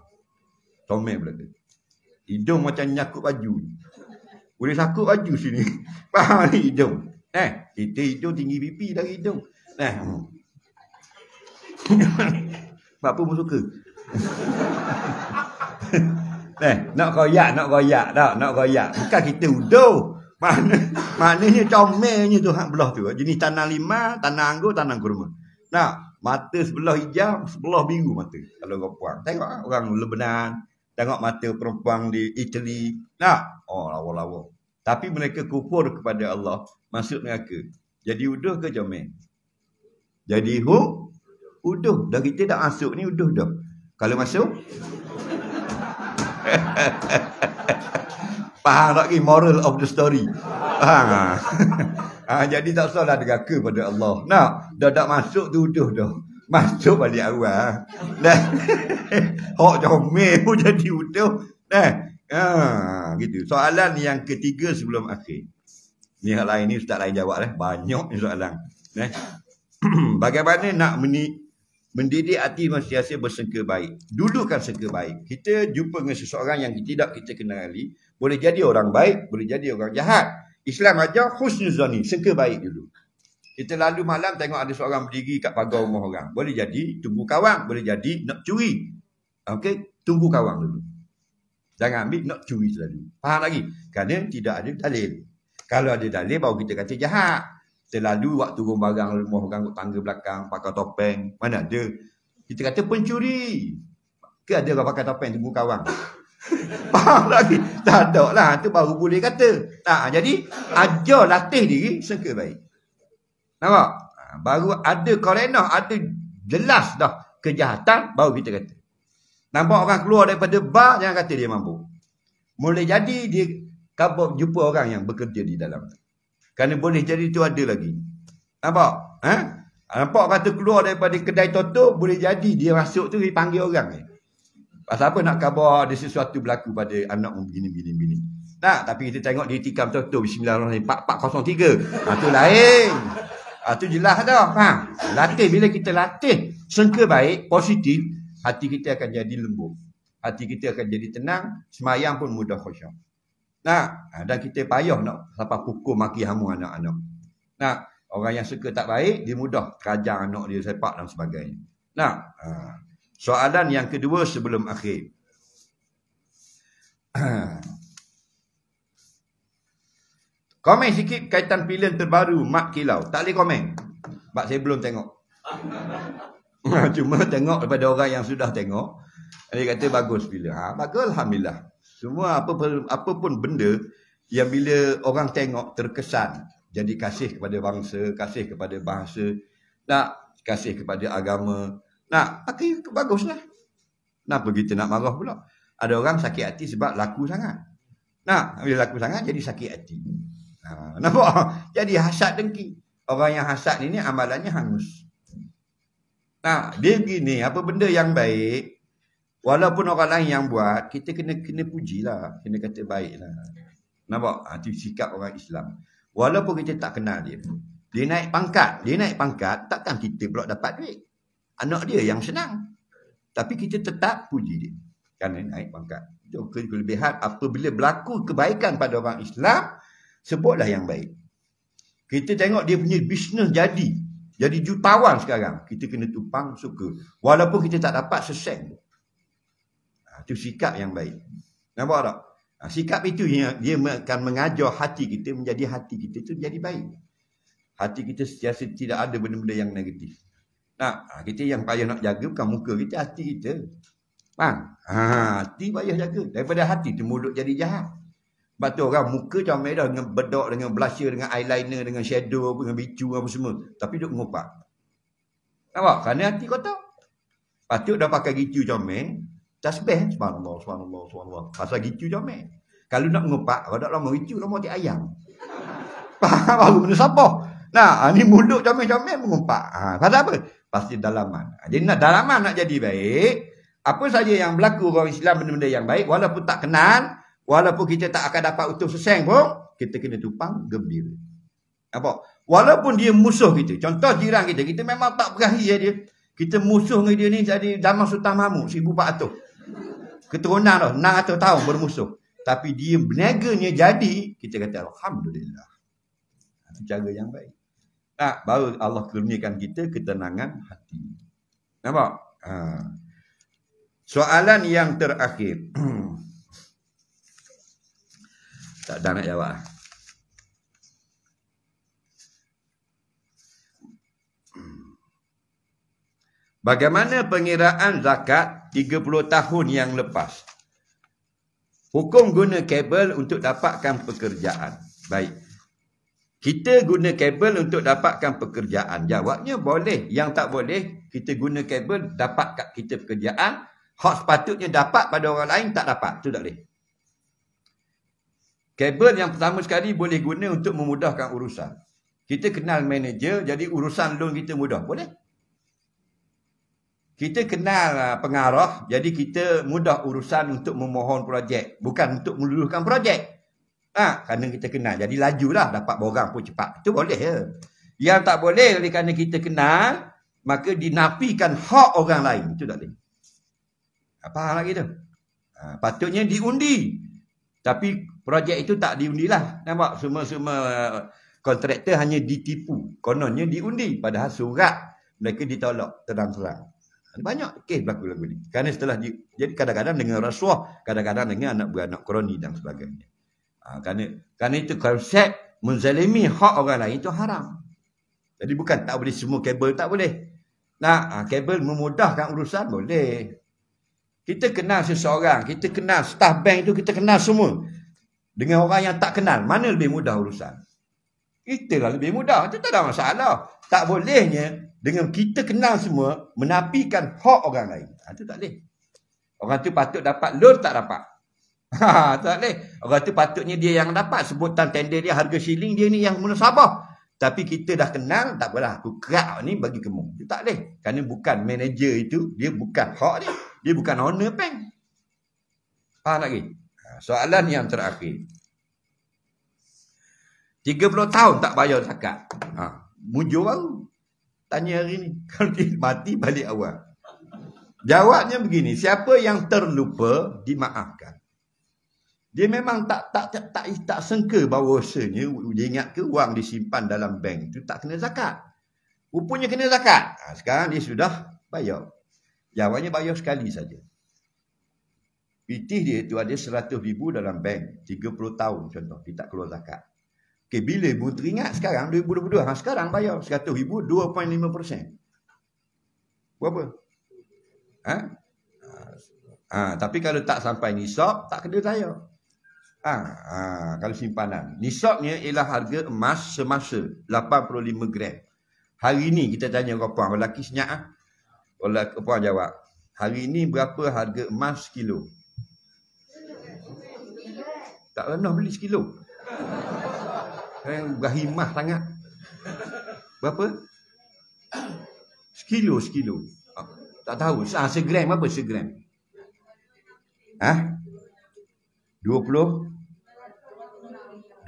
[SPEAKER 1] Comel belaka. Hidung macam nyakut baju. Boleh sakut baju sini. Faham ni hidung? Kita hidung tinggi pipi dari hidung. Apa pun suka. Nak goyak tak? Nak goyak. Bukan kita uduh. Maknanya comelnya tu hak belah tu. Jenis tanah lima, tanah anggur, tanah kurma. Nah, mata sebelah hijau, sebelah biru mata. Kalau kau puang. Tengok orang Lebanon, tengok mata perempuan di Italy. Nah, lawa-lawa. Tapi mereka kufur kepada Allah, masuk neraka. Jadi uduh ke comel? Jadi uduh. Dah kita dah masuk ni uduh dah. Kalau masuk faham tak lagi moral of the story? Faham? Jadi tak salah deraka pada Allah. Dah tak masuk tu uduh dah. Masuk balik awal. Hok comel pun jadi uduh. Gitu. Soalan yang ketiga sebelum akhir. Ni hal lain ni ustaz lain jawab banyak ni soalan. Bagaimana nak mendidik hati manusia bersangka baik. Dulu kan sangka baik. Kita jumpa dengan seseorang yang tidak kita kenali, boleh jadi orang baik, boleh jadi orang jahat. Islam ajar husnuzani, sangka baik dulu. Kita lalu malam tengok ada seorang berdiri kat pagar rumah orang. Boleh jadi tunggu kawang, boleh jadi nak curi. Okey, tunggu kawang dulu. Jangan ambil nak curi selalu. Faham lagi? Kerana tidak ada dalil. Kalau ada dalil baru kita kata jahat. Terlalu waktu turun barang rumah orang kat tangga belakang, pakai topeng. Mana ada? Kita kata pencuri. Ke ada orang pakai topeng tunggu kawang? Faham lagi? Tak ada lah. Itu baru boleh kata. Jadi, ajar latih diri sangka baik. Nampak? Baru ada korenah, ada jelas dah kejahatan, baru kita kata. Nampak orang keluar daripada bar, jangan kata dia mampu. Boleh jadi dia kabur jumpa orang yang bekerja di dalam. Kerana boleh jadi tu ada lagi. Nampak? Nampak kata keluar daripada kedai Toto, boleh jadi dia masuk tu dipanggil orang ni. Pasal apa nak khabar ada sesuatu berlaku pada anak begini. Tapi kita tengok dia tikam Toto Bismillahirrahmanirrahim 4403. Tu lain. Tu jelas dah. Faham? Latih, bila kita latih sangka baik, positif, hati kita akan jadi lembut. Hati kita akan jadi tenang, semayang pun mudah khusyuk. Dan kita payah nak sampai pukul maki hamu anak-anak. Orang yang suka tak baik, dia mudah kerajar anak dia, sepak dan sebagainya. Soalan yang kedua sebelum akhir. Komen sikit kaitan filem terbaru Mat Kilau. Tak boleh komen. Sebab saya belum tengok. Cuma tengok daripada orang yang sudah tengok. Dia kata bagus filem. Bagus, alhamdulillah. Semua apa pun benda yang bila orang tengok terkesan, jadi kasih kepada bangsa, kasih kepada bahasa, kasih kepada agama. Pakai baguslah. Kenapa kita nak marah pula? Ada orang sakit hati sebab laku sangat. Bila laku sangat jadi sakit hati. Nampak? Jadi hasad dengki. Orang yang hasad ni amalannya hangus. Dia begini, apa benda yang baik, walaupun orang lain yang buat, kita kena pujilah, kena kata baiklah. Nampak? Itu sikap orang Islam. Walaupun kita tak kenal dia. Dia naik pangkat, takkan kita pula dapat duit. Anak dia yang senang. Tapi kita tetap puji dia. Kerana naik pangkat. Itu kelebihan apabila berlaku kebaikan pada orang Islam, sebutlah yang baik. Kita tengok dia punya bisnes jadi jutawan sekarang. Kita kena tupang suka. Walaupun kita tak dapat sesen. Itu sikap yang baik. Nampak tak? Sikap itu dia akan mengajar hati kita menjadi hati kita itu jadi baik. Hati kita sentiasa tidak ada benda-benda yang negatif. Kita yang payah nak jaga bukan muka kita, hati kita. Faham? Hati payah jaga. Daripada hati tu mulut jadi jahat. Sebab tu orang muka comel dah dengan bedak, dengan blusher, dengan eyeliner, dengan shadow, dengan bicu apa semua. Tapi duk ngopak. Nampak? Kerana hati kotor. Patut dah pakai gicu comel, tasbih. Subhanallah, subhanallah, subhanallah. Pasal gicu comel. Kalau nak ngopak, kalau tak lama gicu, lama mati ayam. Faham? Baru kena sapah. Ni mulut comel-comel mengumpak. Pasal apa? Pasti dalaman. Jadi dalaman nak jadi baik, apa saja yang berlaku orang Islam benda-benda yang baik, walaupun tak kenal, walaupun kita tak akan dapat utuh seseng pun, kita kena tupang gembira. Apa? Walaupun dia musuh kita. Contoh jiran kita memang tak berakhir dia. Kita musuh dengan dia ni jadi zaman Sultan Mahmud 1400. Keturunan dah 600 tahun bermusuh. Tapi dia berniaganya jadi, kita kata alhamdulillah. Itu cara yang baik. Baru Allah kurniakan kita ketenangan hati. Nampak? Soalan yang terakhir. Tak ada nak jawab. Bagaimana pengiraan zakat 30 tahun yang lepas? Hukum guna kabel untuk dapatkan pekerjaan. Baik. Kita guna kabel untuk dapatkan pekerjaan. Jawabnya boleh. Yang tak boleh, kita guna kabel dapat kat kita pekerjaan. Hak sepatutnya dapat pada orang lain tak dapat. Itu tak boleh. Kabel yang pertama sekali boleh guna untuk memudahkan urusan. Kita kenal manager, jadi urusan loan kita mudah. Boleh. Kita kenal pengarah, jadi kita mudah urusan untuk memohon projek. Bukan untuk meluluhkan projek. Kerana kita kenal. Jadi lajulah dapat borang pun cepat. Itu boleh ya. Yang tak boleh kerana kita kenal, maka dinafikan hak orang lain. Itu tak boleh. Faham lagi tu? Patutnya diundi. Tapi projek itu tak diundilah. Nampak? Semua kontraktor hanya ditipu. Kononnya diundi. Padahal surat mereka ditolak terang-terang. Banyak kes berlaku lagu ni. Kerana setelah jadi kadang-kadang dengan rasuah, kadang-kadang dengan anak beranak kroni dan sebagainya. Kerana itu konsep menzalimi hak orang lain itu haram. Jadi bukan tak boleh semua kabel tak boleh. Kabel memudahkan urusan boleh. Kita kenal seseorang, kita kenal staf bank itu, kita kenal semua. Dengan orang yang tak kenal, mana lebih mudah urusan? Itulah lebih mudah. Itu tak ada masalah. Tak bolehnya dengan kita kenal semua menafikan hak orang lain. Itu tak boleh. Orang tu patut dapat loan tak dapat. Tak boleh. Orang tu patutnya dia yang dapat. Sebutan tender dia, harga shilling dia ni yang munasabah. Tapi kita dah kenal, tak apalah. Aku kerak ni bagi kamu. Itu tak boleh. Kerana bukan manager itu, dia bukan hak dia. Dia bukan owner bank. Faham lagi? Soalan yang terakhir. 30 tahun tak bayar zakat. Mujur baru. Tanya hari ni. Kalau dia mati, balik awal. Jawabnya begini. Siapa yang terlupa, dimaafkan. Dia memang tak sangka bahawasanya dia ingat ke wang disimpan dalam bank itu tak kena zakat. Rupanya kena zakat. Sekarang dia sudah bayar. Jawabnya bayar sekali saja. Pitih dia itu ada 100,000 dalam bank. 30 tahun contoh. Dia tak keluar zakat. Okey, bila ibu teringat sekarang 2022. Sekarang bayar 100,000 2.5%. Berapa? Tapi kalau tak sampai nisab tak kena bayar. Kalau simpanan. Nisabnya ialah harga emas semasa 85 gram. Hari ni kita tanya orang puan, lelaki senyap orang puan jawab. Hari ni berapa harga emas sekilo? Tak pernah beli sekilo. Berhimah sangat. Berapa? Sekilo. Tak tahu. Segram apa segram?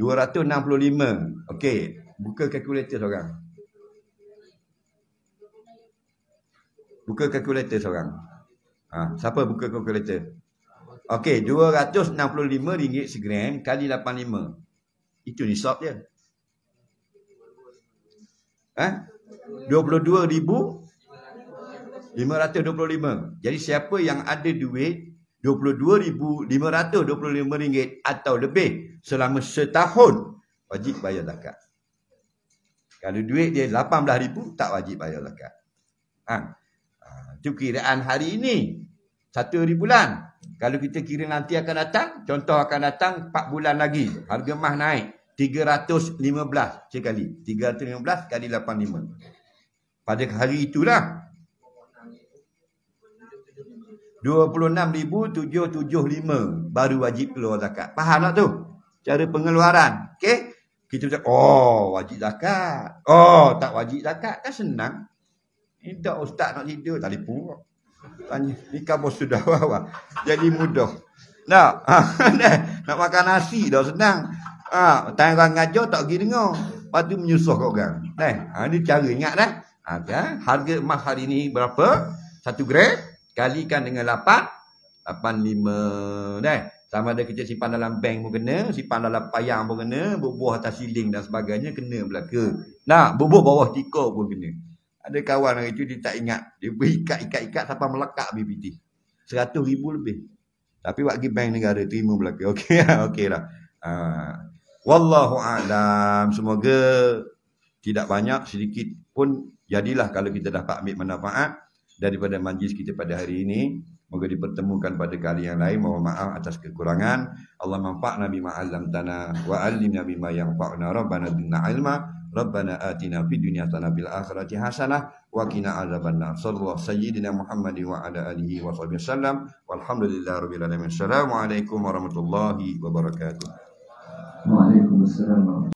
[SPEAKER 1] 265. Okey, buka kalkulator seorang. Buka kalkulator seorang. Siapa buka kalkulator? Okey, RM265 segram kali 85. Itu nisab dia. 22,525. Jadi siapa yang ada duit RM22,525 atau lebih selama setahun, wajib bayar zakat. Kalau duit dia RM18,000 tak wajib bayar zakat. Itu kiraan hari ini. 1 hari bulan. Kalau kita kira nanti akan datang, contoh akan datang 4 bulan lagi, harga emas naik 315 sekali. 315 kali 85. Pada hari itulah 26,775 baru wajib keluar zakat. Faham tak tu? Cara pengeluaran. Okey? Kita cakap, oh wajib zakat. Oh tak wajib zakat. Kan senang. Ini tak ustaz nak tidur, telefon. Tanya, ni kamu sudah bawa. Jadi mudah. Nak makan nasi dah senang. Tanya orang ngajar tak pergi dengar. Lepas tu menyusah kat orang. Ni cara ingat dah. Harga emas hari ni berapa? 1 gram kalikan dengan 85. Sama ada kita simpan dalam bank pun kena, simpan dalam payang pun kena, bubuh atas siling dan sebagainya kena belaka. Bubuh bawah tika pun kena. Ada kawan hari tu dia tak ingat. Dia berikat sampai melekat BPT. 100,000 lebih. Tapi bagi bank negara terima belaka. Okey lah. Wallahu a'lam. Semoga tidak banyak, sedikit pun jadilah kalau kita dapat ambil manfaat daripada majlis kita pada hari ini. Moga dipertemukan pada kali yang lain. Mohon maaf atas kekurangan. Allah manfa'na bima 'allamtana wa 'allimna bima yanfa'una. Rabbana zidna 'ilma. Rabbana atina fid dunya hasanah bil akhirati hasanah wa qina adzabannar. Sallallahu sayyidina Muhammadin wa ala alihi wa sahbihi wasallam. Walhamdulillahirabbil alamin. Assalamualaikum warahmatullahi wabarakatuh.
[SPEAKER 2] Waalaikumsalam.